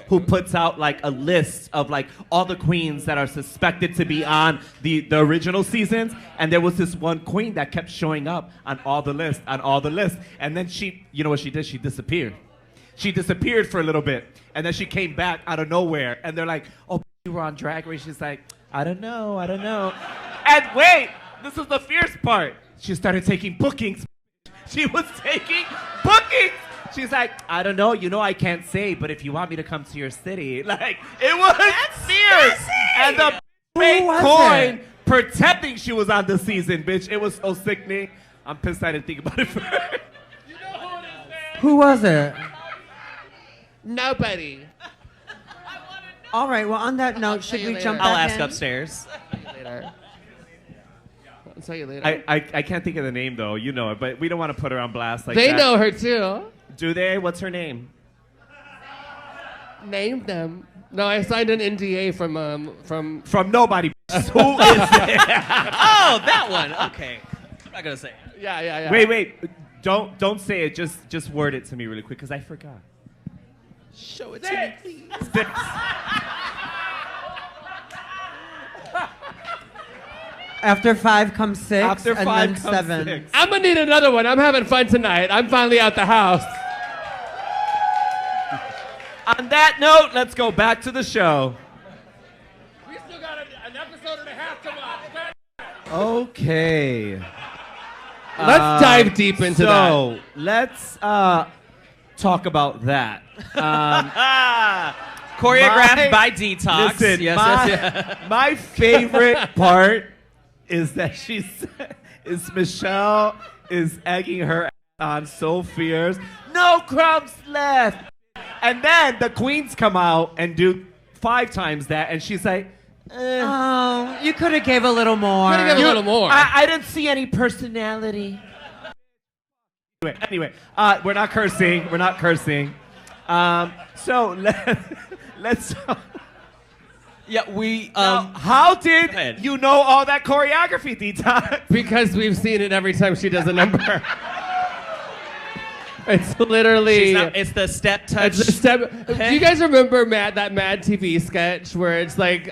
B: who puts out, like, a list of, like, all the queens that are suspected to be on the original seasons. And there was this one queen that kept showing up on all the lists. And then she, you know what she did? She disappeared. She disappeared for a little bit. And then she came back out of nowhere. And they're like, oh, you were on Drag Race. She's like, I don't know. And wait, this is the fierce part. She started taking bookings. She was taking bookings. She's like, I don't know. You know, I can't say, but if you want me to come to your city, like, it was fierce. And the fake coin pretending she was on the season, bitch. It was so sickening. I'm pissed I didn't think about it first.
D: You know who it is, man.
C: Who was it?
D: Nobody.
C: All right, well, on that note, should
D: tell
C: we
D: you
C: jump
D: later.
C: back
A: I'll ask
C: in?
A: upstairs.
D: Later. I'll tell you later.
B: I can't think of the name, though. You know it, but we don't want to put her on blast like
D: They
B: that.
D: know her, too.
B: Do they? What's her name?
D: Name them. No, I signed an NDA from.
B: From nobody. Who is it?
A: Oh, that one. Okay. I'm not gonna say it.
D: Yeah.
B: Wait. Don't say it. Just word it to me really quick, because I forgot.
A: Show it to me, please.
B: Six.
C: After 5 comes 6,
B: After
C: and
B: 5
C: then
B: comes
C: 7.
B: 6.
D: I'm gonna need another one. I'm having fun tonight. I'm finally out the house.
B: On that note, let's go back to the show.
D: We still got an episode and a half to watch.
B: Okay.
D: Let's dive deep into that.
B: So let's talk about that.
A: Choreographed by Detox.
B: Listen,
A: yes.
B: my favorite part is that Michelle is egging her on so fierce. No crumbs left. And then the queens come out and do 5 times that, and she's like,
C: Oh, you could have gave a little more.
D: Coulda gave a little more.
B: I didn't see any personality. Anyway, we're not cursing. We're not cursing. So let's.
A: Yeah, we.
B: Now, how
A: Go
B: did
A: ahead.
B: you know all that choreography, Detox?
D: Because we've seen it every time she does a number. It's literally.
A: It's the step touch.
D: It's a step. Do you guys remember that Mad TV sketch where it's like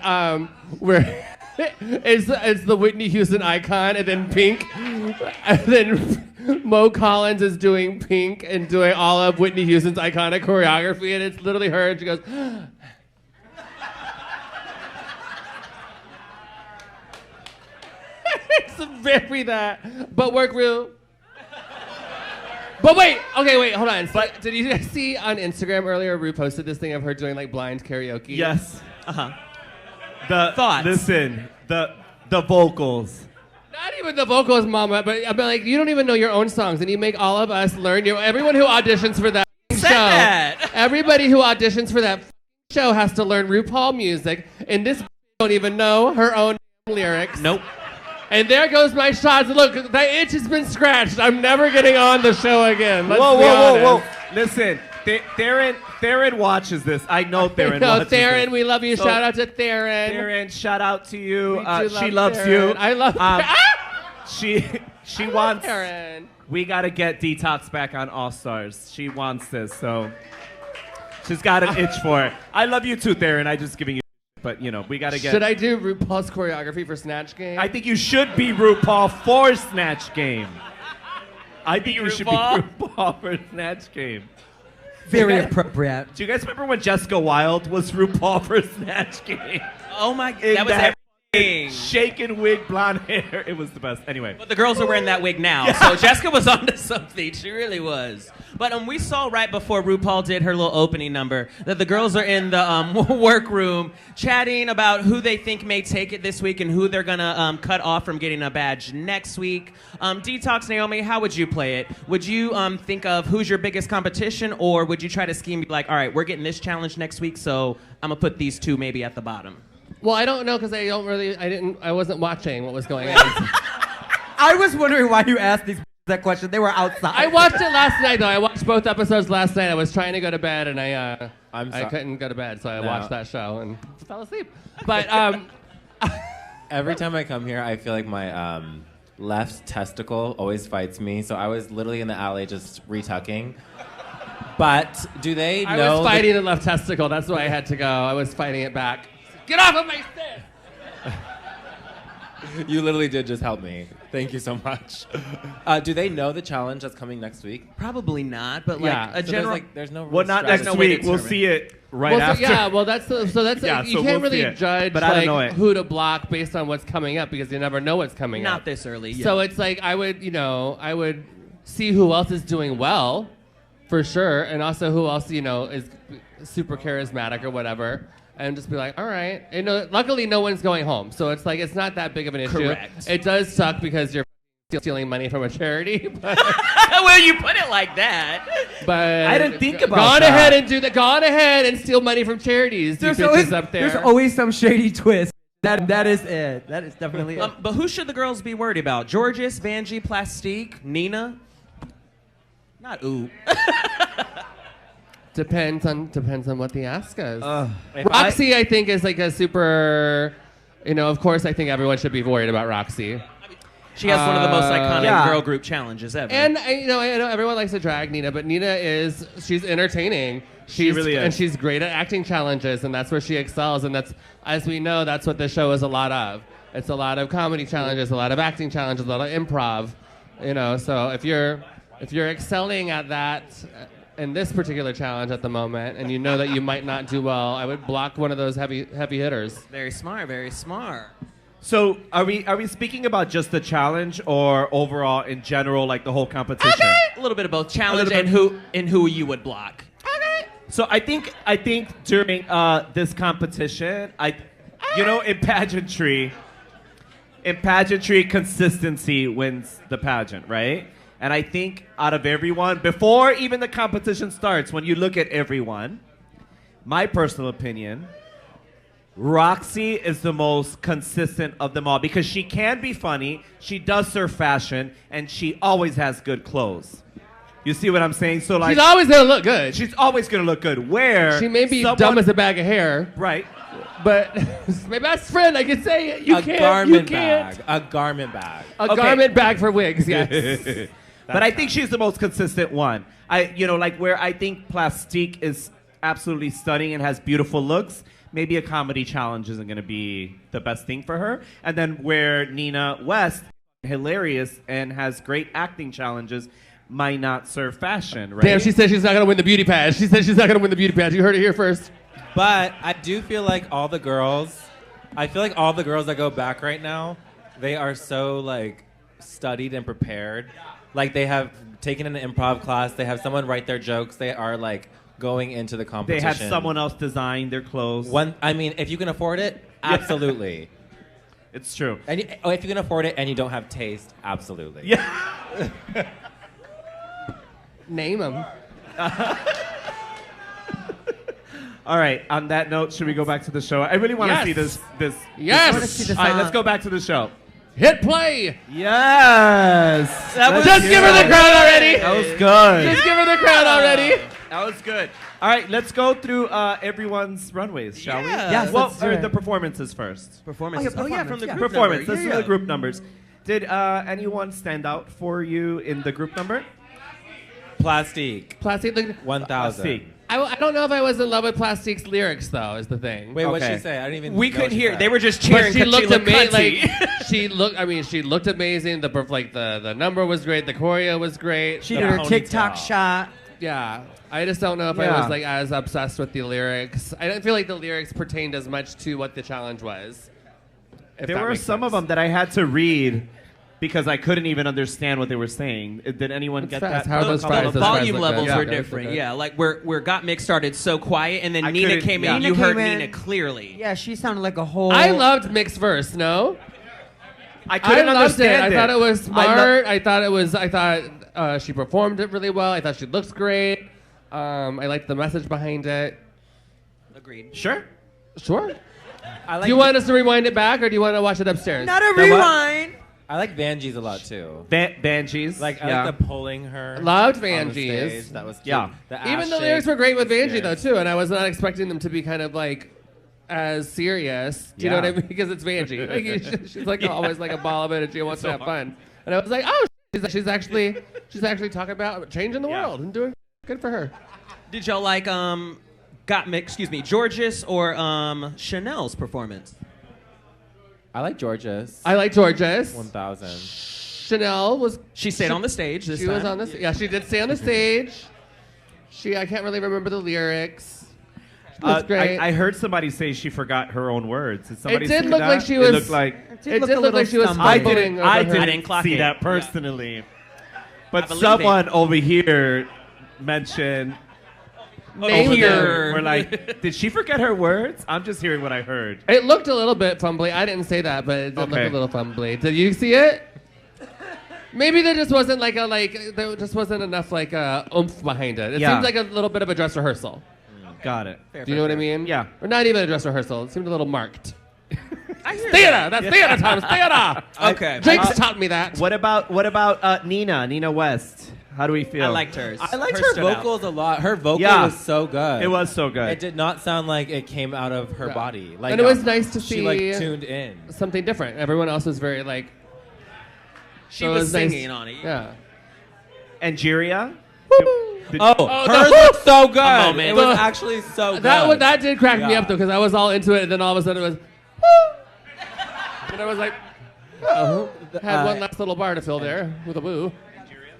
D: where it's the Whitney Houston icon and then Pink, and then Mo Collins is doing Pink and doing all of Whitney Houston's iconic choreography, and it's literally her, and she goes. It's very that, but work real. But wait, hold on. But did you guys see on Instagram earlier, Ru posted this thing of her doing like blind karaoke?
B: Yes.
A: Uh-huh.
B: The
A: Thoughts?
B: Listen, the vocals.
D: Not even the vocals, mama, but like you don't even know your own songs, and you make all of us learn your. Everyone who auditions for that show,
A: that.
D: everybody who auditions for that show has to learn RuPaul music, and this don't even know her own lyrics.
A: Nope.
D: And there goes my shots. Look, that itch has been scratched. I'm never getting on the show again. Let's be honest.
B: Listen, Theron watches this. I know Theron
D: No,
B: watches
D: Theron,
B: this.
D: we love you.
B: So,
D: Shout out to Theron.
B: Theron, shout out to you.
D: We do
B: She
D: love
B: loves
D: Theron.
B: you.
D: I love
B: She wants.
D: Theron.
B: We gotta get Detox back on All Stars. She wants this, so she's got an itch for it. I love you too, Theron. I'm just giving you, but you know, we gotta get.
D: Should I do RuPaul's choreography for Snatch Game?
B: I think you should be RuPaul for Snatch Game. I think you should be RuPaul for Snatch Game.
C: Very appropriate.
B: Do you guys remember when Jessica Wilde was RuPaul for Snatch Game?
A: Oh my.
B: In
A: That was everything.
B: shaken wig, blonde hair. It was the best. Anyway.
A: But the girls are wearing that wig now, so Jessica was onto something. She really was. But we saw right before RuPaul did her little opening number that the girls are in the workroom chatting about who they think may take it this week and who they're gonna cut off from getting a badge next week. Detox, Naomi, how would you play it? Would you think of who's your biggest competition, or would you try to scheme like, all right, we're getting this challenge next week, so I'm gonna put these two maybe at the bottom?
D: Well, I don't know because I wasn't watching what was going on.
C: I was wondering why you asked that question. They were outside.
D: I watched it last night though. I watched both episodes last night. I was trying to go to bed and I couldn't go to bed, so I watched that show and fell asleep. But
E: Every time I come here, I feel like my left testicle always fights me. So I was literally in the alley just retucking. But do they know?
D: I was fighting the left testicle. That's why I had to go. I was fighting it back. Get off of my stick!
E: You literally did just help me. Thank you so much. Do they know the challenge that's coming next week?
A: Probably not, but like
D: Yeah.
A: a
E: So
A: general.
E: there's no.
B: Well, not
E: strategy.
B: next
A: no way to
B: week. We'll
A: determine.
B: see it right
D: Well,
B: after.
D: that's
B: Yeah,
D: you
B: so
D: can't
B: we'll
D: really
B: see it.
D: judge
B: But I don't know
D: like
B: it.
D: who to block based on what's coming up because you never know what's coming up.
A: Not this early. Yeah.
D: So it's like I would see who else is doing well, for sure, and also who else is super charismatic or whatever. and just be like, all right. You know, luckily no one's going home, so it's like it's not that big of an issue.
A: Correct.
D: It does suck because you're stealing money from a charity, but
A: Well, you put it like that.
B: I didn't think about
D: Go on
B: that.
D: ahead and do that. Go on ahead and steal money from charities. You bitches up there.
C: There's always some shady twist. That is it. That is definitely it.
A: But who should the girls be worried about? Georges, Vanjie, Plastique, Nina? Not ooh.
D: Depends on what the ask is.
E: If
D: Roxy, I think, is like a super. You know, of course, I think everyone should be worried about Roxy.
A: She has one of the most iconic
C: yeah.
A: girl group challenges ever.
D: And I know everyone likes to drag Nina, but she's entertaining.
B: She really is.
D: And she's great at acting challenges, and that's where she excels. And that's, as we know, that's what the show is a lot of. It's a lot of comedy challenges, a lot of acting challenges, a lot of improv. You know, so if you're excelling at that in this particular challenge at the moment, and you know that you might not do well, I would block one of those heavy hitters.
A: Very smart, very smart.
B: So are we speaking about just the challenge or overall in general, like the whole competition?
A: A little bit of both challenge and who you would block.
B: So I think during this competition, in pageantry, consistency wins the pageant, right? And I think out of everyone, before even the competition starts, when you look at everyone, my personal opinion, Roxy is the most consistent of them all because she can be funny, she does serve fashion, and she always has good clothes. You see what I'm saying? So like,
D: She's always gonna look good.
B: she's always gonna look good. Where
D: She may be dumb as a bag of hair,
B: right?
D: but my best friend, I can say it. You
E: a
D: can't.
E: garment
D: You can't.
E: bag. A garment bag.
D: A
B: Okay.
D: garment bag for wigs, yes.
B: But I think she's the most consistent one. Where I think Plastique is absolutely stunning and has beautiful looks. Maybe a comedy challenge isn't going to be the best thing for her. And then where Nina West, hilarious and has great acting challenges, might not serve fashion, right?
D: Damn, she said she's not going to win the beauty pageant. She said she's not going to win the beauty pageant. You heard it here first.
E: But I do feel like all the girls that go back right now, they are so like studied and prepared. Like they have taken an improv class. They have someone write their jokes. They are like going into the
B: They
E: competition.
B: have someone else design their clothes.
E: If you can afford it, absolutely.
B: It's true.
E: And if you can afford it and you don't have taste, absolutely.
B: Yeah.
D: Name them.
B: All right. On that note, should we go back to the show? I really want to
D: Yes.
B: see this.
D: Yes.
C: I wanna see this
B: All right,
C: on-
B: let's go back to the show.
D: Hit play.
B: Yes.
D: Just give her the crown already.
B: That was good.
D: Just give her the crown already.
B: That was good. All right, let's go through everyone's runways, shall we?
A: Yeah.
C: Yes,
B: Well,
C: let's do it.
B: the performances first.
A: Performance.
C: Oh, yeah,
A: from the
C: yeah.
A: group
B: Performance.
A: number.
B: Let's do the group numbers. Did anyone stand out for you in the group number?
E: Plastique.
D: Plastic. Look,
E: 1,000.
B: See.
D: I don't know if I was in love with Plastique's lyrics though. Is the thing.
E: Wait, what'd
B: Okay.
E: she say? I didn't even.
A: We
E: know
A: couldn't
E: what she
A: hear.
E: said.
A: They were just
D: But
A: cheering.
D: she
A: 'cause
D: looked amazing.
A: cunty.
D: She looked amazing. The number was great. The choreo was great.
C: She
E: The
C: did her
E: ponytail.
C: TikTok shot.
D: Yeah, I just don't know if I
B: Yeah.
D: was like as obsessed with the lyrics. I didn't feel like the lyrics pertained as much to what the challenge was. if
B: There
D: that
B: were
D: makes
B: some of
D: sense.
B: them that I had to read because I couldn't even understand what they were saying. Did anyone
D: That's
B: get
D: fast.
B: that?
D: How are those
A: The
D: fries? Those fries
A: volume
D: look
A: levels
D: good.
A: were
D: Yeah, those look
A: different.
D: good.
A: Yeah, like where Got Mix started so quiet, and then
B: I
A: Nina
B: couldn't-
A: came in.
B: yeah.
A: You
C: Nina
A: heard
C: came in.
A: Nina clearly.
C: Yeah, she sounded like a whole.
D: I loved mixed verse. No,
B: I couldn't
D: I loved it.
B: understand
D: I thought it was smart. I thought she performed it really well. I thought she looked great. I liked the message behind it.
A: Agreed.
B: Sure.
D: Sure.
E: I like.
D: Do you want us to rewind it back, or do you want to watch it upstairs?
C: Not a
B: The what?
C: rewind.
E: I like Vanjie's a lot too.
B: Banshees.
E: Like I
B: yeah.
E: like the pulling her.
D: Loved
E: on the
D: Vanjie's.
E: stage. That was cute.
B: Yeah.
E: The
D: Even
E: ass
D: the
E: shake
D: lyrics were great with
E: was
D: Vanjie
E: good.
D: though too, and I was not expecting them to be kind of like as serious. Do you know
B: Yeah.
D: what I mean? Because it's Vanjie. Like, she's like always like a ball of energy and wants to have fun. And I was like, oh, she's actually talking about changing the
B: Yeah.
D: world and doing good for her.
A: Did y'all like Georges or Chanel's performance?
E: I like Georges.
D: I like Georges.
E: 1,000.
D: Chanel was.
A: She stayed on the stage this
D: She
A: time.
D: was on this. Yeah, she did stay on the stage. I can't really remember the lyrics. That's great.
B: I heard somebody say she forgot her own words. Did somebody
D: It did
B: say
D: look
B: that?
D: like she
B: It
D: was-
B: looked like
D: It did look like she was
B: I
D: fumbling
B: didn't.
D: over
B: I
D: her-
B: didn't,
A: didn't clock
B: see
A: it.
B: that personally. But
A: believe
B: someone over here mentioned
D: Name
A: here.
B: We're like, did she forget her words? I'm just hearing what I heard.
D: It looked a little bit fumbly. I didn't say that, but it did look a little fumbly. Did you see it? Maybe there just wasn't there just wasn't enough oomph behind it. It seemed like a little bit of a dress rehearsal.
B: Got it.
D: Do you know what I mean?
B: Yeah.
D: Or not even a dress rehearsal. It seemed a little marked. Theater. That's theater time. Theater.
A: Okay.
D: Jake's taught me that.
B: What about Nina West? How do we feel?
A: I liked hers.
E: I liked
A: Hers
E: her
A: stood out.
E: vocals a lot. Her vocal was so good.
B: It was so good.
E: It did not sound like it came out of her body. Like,
D: And it was nice to
E: she
D: see
E: tuned in.
D: something different. Everyone else was very
A: She
D: so it
A: was
D: nice.
A: singing on it.
D: Yeah.
B: Angeria?
E: Hers looked so good.
A: moment.
E: It was actually so good.
D: That did crack me
E: Yeah.
D: up though, because I was all into it, and then all of a sudden it was, and I was like, oh, had one last little bar to fill there with a woo.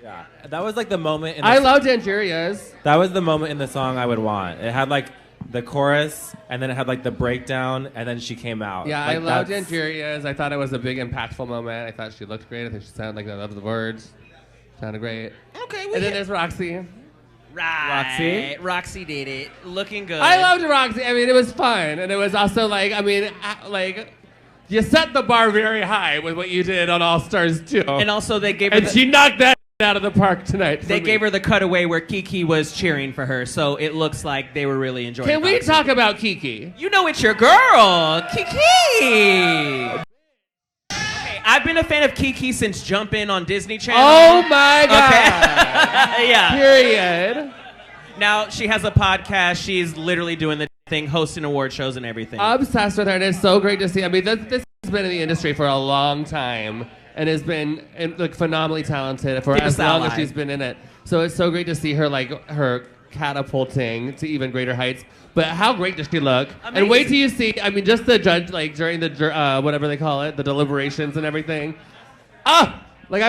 E: Yeah, that was like the moment. In the
D: I loved Angeria's.
E: That was the moment in the song I would want. It had like the chorus, and then it had like the breakdown, and then she came out.
D: Yeah,
E: like,
D: I loved Angeria's. I thought it was a big, impactful moment. I thought she looked great. I think she sounded like I loved the words. Sounded great.
A: Okay,
D: And then there's Roxy.
A: Roxy did it. Looking good.
D: I loved Roxy. I mean, it was fun, and it was also you set the bar very high with what you did on All Stars 2.
A: And also they gave her
D: And she knocked that out of the park tonight.
A: They gave her the cutaway where Kiki was cheering for her, so it looks like they were really enjoying it.
D: Can we talk about Kiki?
A: You know it's your girl, Kiki! Okay, I've been a fan of Kiki since Jump In on Disney Channel.
D: Oh my God.
A: Okay. Yeah.
D: Period.
A: Now she has a podcast. She's literally doing the thing, hosting award shows and everything.
D: Obsessed with her, and it's so great to see. I mean, this has been in the industry for a long time, and has been phenomenally talented for as long as she's been in it. So it's so great to see her her catapulting to even greater heights. But how great does she look?
A: Amazing.
D: And wait till you see. I mean, just the judge during the whatever they call it, the deliberations and everything. I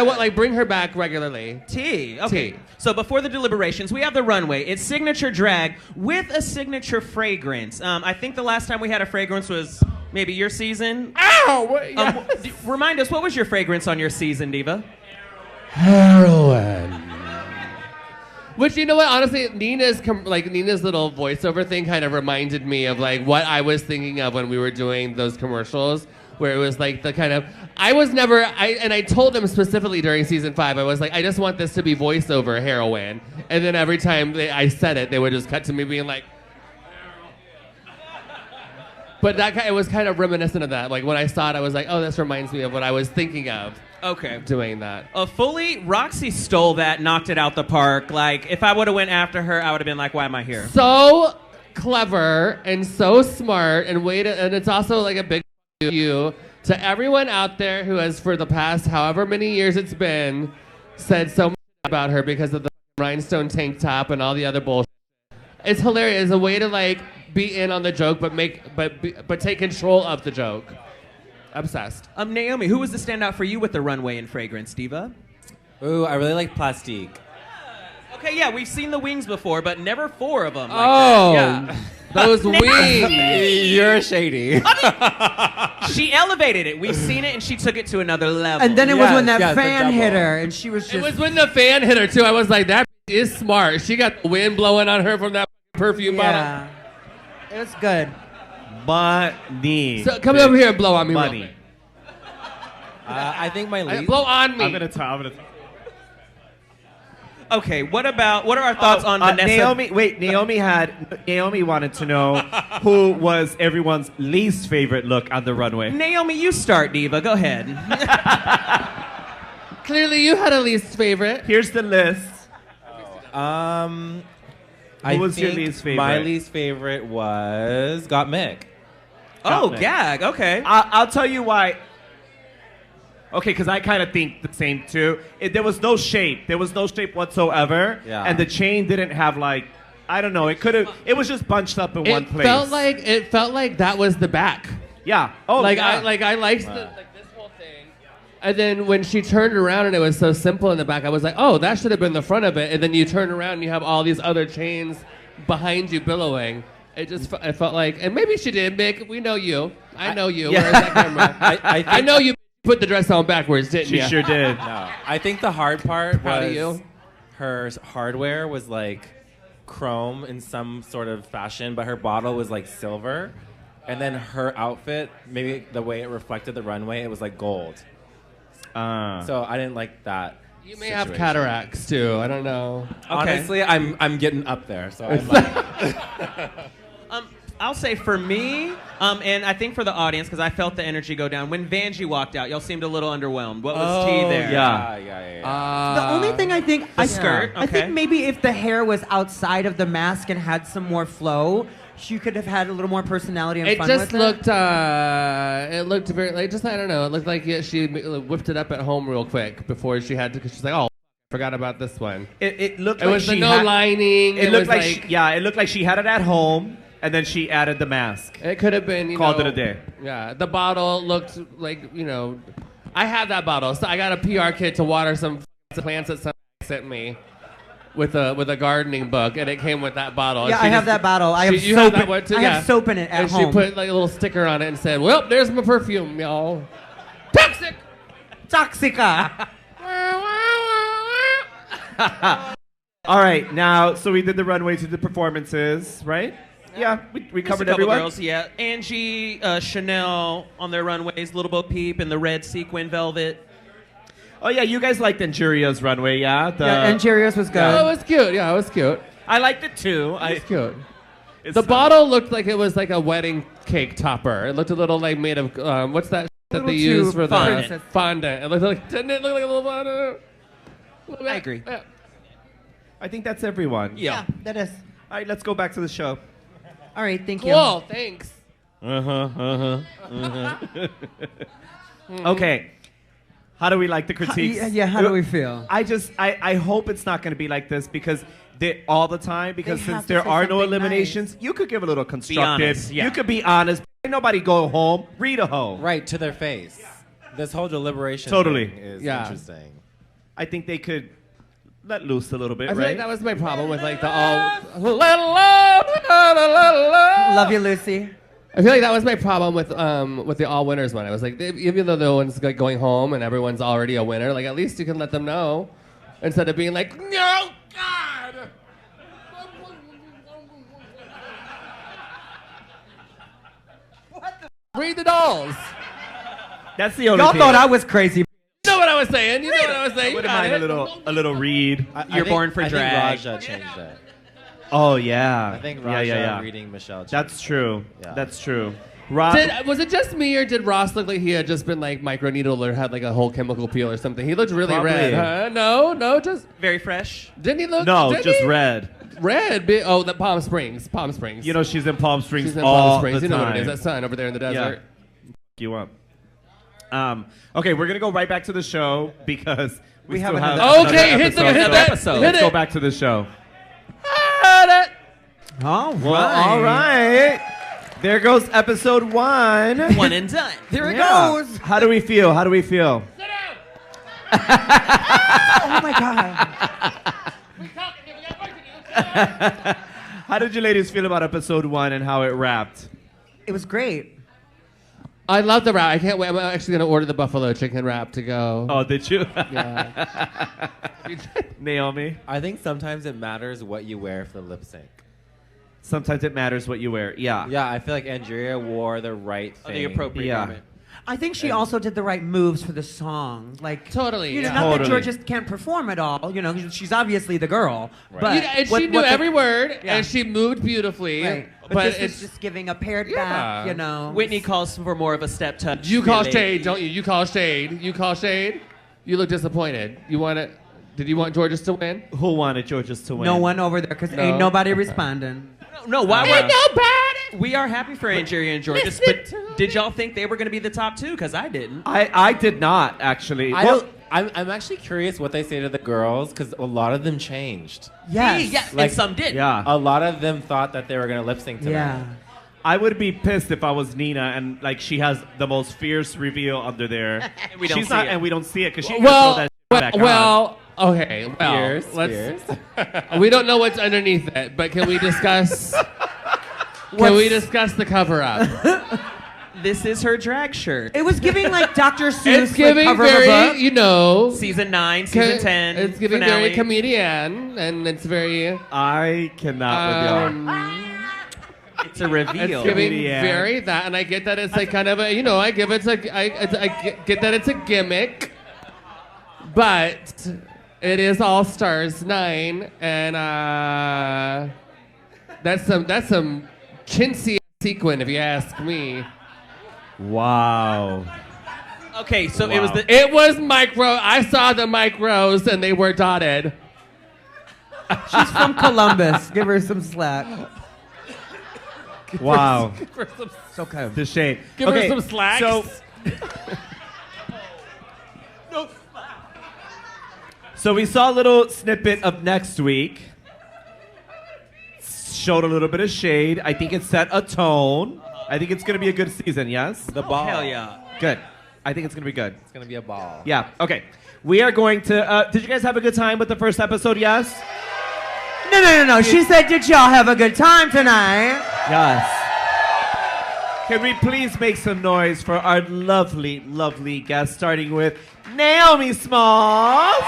D: want bring her back regularly.
A: Okay. So before the deliberations, we have the runway. It's signature drag with a signature fragrance. I think the last time we had a fragrance was maybe your season.
D: Ow! Yes.
A: Remind us, what was your fragrance on your season, Diva?
D: Heroin. Which, you know what, honestly, Nina's little voiceover thing kind of reminded me of what I was thinking of when we were doing those commercials, where it was the kind of, I told them specifically during season 5, I was like, I just want this to be voiceover heroin. And then every time I said it, they would just cut to me being like, but it was kind of reminiscent of that. When I saw it, I was like, oh, this reminds me of what I was thinking of.
A: Okay.
D: Doing that.
A: Roxy stole that, knocked it out the park. If I would have went after her, I would have been like, why am I here?
D: So clever and so smart, and it's also a big you to everyone out there who has, for the past however many years it's been, said so much about her because of the rhinestone tank top and all the other bullshit. It's hilarious. It's a way to be in on the joke, but take control of the joke. Obsessed.
A: Naomi, who was the standout for you with the runway and fragrance, Diva?
E: Ooh, I really like Plastique.
A: Okay, yeah, we've seen the wings before, but never 4 of them.
D: Yeah. Those wings.
E: You're shady.
A: She elevated it. We've seen it, and she took it to another level.
C: And then it was when that
E: the
C: fan hit
E: double.
C: her, and she was just...
D: It was when the fan hit her, too. I was like, that is smart. She got the wind blowing on her from that perfume bottle.
C: It was good.
B: Money.
D: So come over here and blow on me.
B: Money.
E: I think my least...
D: Blow on me.
B: I'm gonna talk.
A: Okay, what are our thoughts on Vanessa?
B: Naomi wanted to know who was everyone's least favorite look on the runway.
A: Naomi, you start, Diva. Go ahead.
D: Clearly, you had a least favorite.
B: Here's the list.
E: Who
B: was your least favorite?
E: My least favorite was Got Mick.
A: Oh,
B: Mick.
A: gag. Okay.
B: I'll tell you why. Okay, because I kind of think the same too. There was no shape. There was no shape whatsoever.
E: Yeah.
B: And the chain didn't have I don't know. It was just bunched up in one place.
D: It felt like that was the back.
B: Yeah. Oh,
D: I liked this whole thing. And then when she turned around and it was so simple in the back, I was like, oh, that should have been the front of it. And then you turn around and you have all these other chains behind you billowing. It felt like, and maybe she did, Mick. We know you. I know you.
B: Yeah.
D: Where's that camera? I know you put the dress on backwards, didn't you?
B: She sure did.
E: No, I think the hard part
D: Proud of
E: was
D: you.
E: her hardware was chrome in some sort of fashion, but her bottle was like silver. And then her outfit, maybe the way it reflected the runway, it was like gold. So I didn't like that.
D: You may have cataracts too. I don't know.
E: Honestly, I'm getting up there, so I'm like.
A: I'll say for me, and I think for the audience, because I felt the energy go down. When Vanjie walked out, y'all seemed a little underwhelmed. What was T there?
E: Yeah.
C: The only thing I think
A: The skirt.
C: I think maybe if the hair was outside of the mask and had some more flow, she could have had a little more personality and
D: It
C: fun
D: just
C: with
D: looked. It looked very like just I don't know. It looked like she whipped it up at home real quick before she had to. Because she's like, oh, forgot about this one.
B: It looked.
D: It
B: like
D: was the
B: she
D: no
B: had,
D: lining.
B: It looked
D: was
B: like it looked like she had it at home, and then she added the mask.
D: It could have been.
B: Called it a day.
D: Yeah, the bottle looked like I had that bottle, so I got a PR kit to water some plants that someone sent me. With a gardening book, and it came with that bottle.
C: Yeah, I have that bottle. I have
D: you
C: soap.
D: have that one too,
C: I have soap in it at
D: and
C: home.
D: she put like a little sticker on it and said, "Well, there's my perfume, y'all. Toxic,
C: Toxica."
B: All right, now so we did the runway to the performances, right? Yeah, we
A: Just a
B: covered
A: couple
B: everyone.
A: girls, yeah. Angie, Chanel on their runways, Little Bo Peep in the red sequin velvet.
B: Oh yeah, you guys liked Angeria's runway, yeah?
C: And Cheerios was good.
D: Oh, it was cute. Yeah, it was cute.
B: I liked it too.
D: It was cute.
B: It's
D: The bottle looked like it was like a wedding cake topper. It looked a little like made of what's that that they
C: Little
D: use
C: too
D: for the
C: fondant.
D: fondant? It looked like didn't it look like a little fondant?
A: I agree.
D: Yeah.
B: I think that's everyone.
A: Yeah.
C: That is.
B: All right, let's go back to the show.
C: All right, thank you.
D: Cool. Thanks.
B: Okay. How do we like the critiques?
C: How do we feel?
B: I hope it's not going to be like this because all the time, because
C: They
B: since
C: have to
B: there
C: say
B: are no
C: something
B: eliminations, you could give a little constructive.
A: honest, yeah.
B: You could be honest. Ain't nobody go home. Read a home.
E: Right to their face. This whole deliberation
B: Totally.
E: thing is
D: Yeah.
E: interesting.
B: I think they could let loose a little bit,
D: I feel
B: right?
D: like that was my problem with like the all.
C: Love you, Lucy.
D: I feel like that was my problem with the all winners one. I was like, even though no one's like going home and everyone's already a winner, like at least you can let them know instead of being like, no, God. Read the dolls.
B: That's the only
C: Y'all
B: thing.
C: thought I was crazy.
D: You know what I was saying. You know what I was saying.
B: I
D: You
B: wouldn't
D: got
B: mind
D: it.
B: a little read.
A: You're born for
E: I
A: drag.
E: think Raja changed it.
B: Oh yeah.
E: I think Raja
B: yeah.
E: reading Michelle changed
B: That's true.
E: Yeah.
B: That's true. Rob,
D: Was it just me, or did Ross look like he had just been like microneedled or had like a whole chemical peel or something? He looked really
B: Probably.
D: red. Huh? No, just
A: Very fresh.
D: didn't he look?
B: no,
D: didn't
B: just
D: he?
B: red.
D: Red. Oh, the Palm Springs. Palm Springs.
B: You know she's in Palm Springs
D: she's in
B: all
D: Palm Springs.
B: the
D: You know
B: time.
D: what it is? That sun over there in the desert.
B: You up? Okay, we're gonna go right back to the show because we still
C: have
B: have
C: another-
B: another
D: Okay, hit
B: episode,
D: that.
B: so
D: Hit
B: let's
D: it.
B: go back to the show.
C: All right.
B: Well, all right. There goes episode 1.
A: One and done.
C: There it
B: Yeah.
C: goes.
B: How do we feel? How do we feel?
C: Oh my God.
B: How did you ladies feel about episode 1 and how it wrapped?
C: It was great.
D: I love the wrap. I can't wait. I'm actually gonna order the buffalo chicken wrap to go.
B: Oh, did you?
D: Yeah.
B: Naomi?
E: I think sometimes it matters what you wear for lip sync.
B: Sometimes it matters what you wear. Yeah.
E: Yeah, I feel like Andrea wore the right thing.
A: The appropriate
B: Yeah.
A: garment.
C: I think she also did the right moves for the song. Like
D: Totally,
C: You know,
D: yeah.
C: not
B: Totally.
C: that Georgia can't perform at all. You know, she's obviously the girl.
E: Right.
C: But
D: And
C: what-
D: she knew
C: what the-
D: every word,
C: Yeah.
D: and she moved beautifully.
C: Right. But,
D: But
C: this
D: it's
C: is just giving a pared
D: Yeah.
C: back. You know.
A: Whitney calls for more of a step touch.
D: you call
A: really.
D: shade, don't you? You call shade. You call shade. You look disappointed. You want it? Did you want Georges to win?
B: Who wanted Georges to win?
C: No one over there because
D: No.
C: ain't nobody responding.
A: No, why
B: Yeah.
A: would
D: nobody.
A: we are happy for Angeria and Georges, but did y'all think they were going to be the top two? Because I didn't.
B: I did not, actually.
E: I'm actually curious what they say to the girls because a lot of them changed.
C: Yes.
A: Yeah,
E: Like-
A: and some did.
B: Yeah.
E: A lot of them thought that they were going to lip sync tonight.
C: Yeah.
B: I would be pissed if I was Nina and like she has the most fierce reveal under there.
A: We don't
B: She's
A: see
B: not,
A: it.
B: and we don't see it because she
D: Well,
B: can throw that shit back on.
D: well, okay. Well,
E: Fierce,
D: let's.
E: fierce.
D: We don't know what's underneath it, but can we discuss? Can we discuss the cover up?
A: This is her drag shirt.
C: It was giving like Dr. Seuss.
D: It's giving
C: like, cover of a book.
D: very, you know.
A: Season 9, season 10.
D: It's giving
A: finale.
D: very comedian, and it's very.
B: I cannot with y'all.
A: It's a reveal.
D: It's giving
B: Comedian.
D: very that, and I get that it's like kind of a, you know, I give it like I get that it's a gimmick, but it is All Stars 9, and that's some chintzy sequin if you ask me.
B: Wow.
A: Okay, so
B: Wow.
A: it was
D: It was micro. I saw the micros, and they were dotted.
C: She's from Columbus. Give her some slack.
B: Wow.
C: So kind of.
B: The shade.
D: Give her some slacks.
B: So we saw a little snippet of next week. Showed a little bit of shade. I think it set a tone. I think it's going to be a good season, yes?
E: The ball.
A: hell yeah.
B: Good. I think it's going to be good.
E: It's gonna be a ball.
B: Yeah, okay. We are going to... did you guys have a good time with the first episode, yes?
C: No. She said, did y'all have a good time tonight?
B: Yes. Can we please make some noise for our lovely, lovely guest, starting with Naomi Smalls.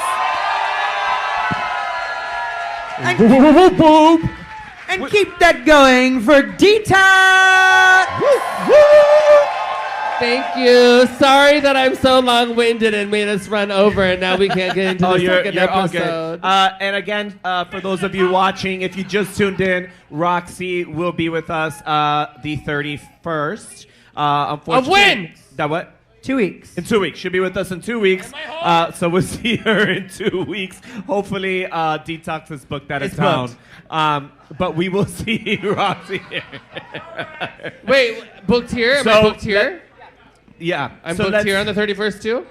C: And keep that going for Detox.
D: Thank you. Sorry that I'm so long-winded and made us run over, and now we can't get into the second
B: you're all
D: episode.
B: good. And again, for those of you watching, if you just tuned in, Roxy will be with us the 31st. Unfortunately,
D: Of when?
B: That what?
C: 2 weeks.
B: In 2 weeks. She'll be with us in 2 weeks. So we'll see her in 2 weeks. Hopefully, Detox is booked out of
C: It's
B: town. But we will see Roxy here.
D: Wait, booked here? Am I
B: So,
D: booked here?
B: Yeah.
D: I'm
B: so
D: booked
B: let's-
D: here on the 31st too?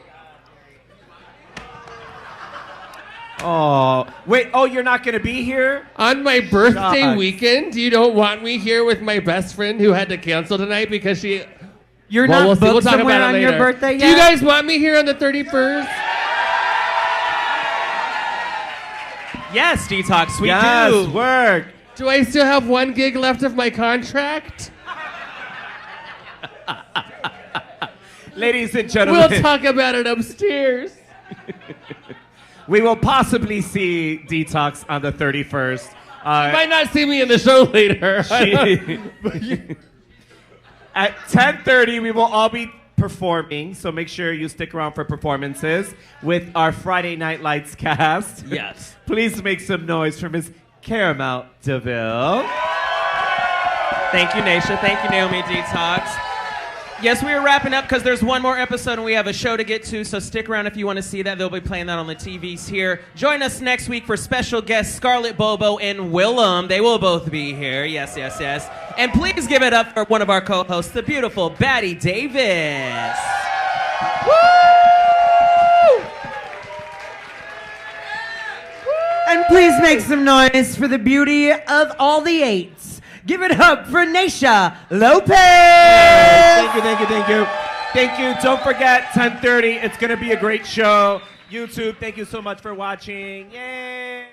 B: Oh, wait. Oh, you're not going to be here?
D: On my birthday
B: God.
D: weekend? You don't want me here with my best friend who had to cancel tonight because she...
C: You're
D: Well,
C: not
D: we'll see.
C: booked
D: We'll talk
C: somewhere
D: about it
C: on your
D: later.
C: birthday yet?
D: Do you guys want me here on the 31st?
A: Yes, Detox, we
B: yes,
A: do.
B: work.
D: Do I still have 1 gig left of my contract?
B: Ladies and gentlemen,
D: We'll talk about it upstairs.
B: we will possibly see Detox on the 31st.
D: You might not see me in the show later.
B: At 10:30, we will all be performing, so make sure you stick around for performances with our Friday Night Lights cast.
A: Yes.
B: Please make some noise for Miss Caramel DeVille.
A: Thank you, Naysha. Thank you, Naomi Detox. Yes, we are wrapping up because there's one more episode and we have a show to get to, so stick around if you want to see that. They'll be playing that on the TVs here. Join us next week for special guests Scarlett Bobo and Willem. They will both be here. Yes. And please give it up for one of our co-hosts, the beautiful Batty Davis.
C: Woo! And please make some noise for the beauty of all the eights. Give it up for Naysha Lopez.
B: Thank you. Don't forget, 10:30. It's going to be a great show. YouTube, thank you so much for watching. Yay!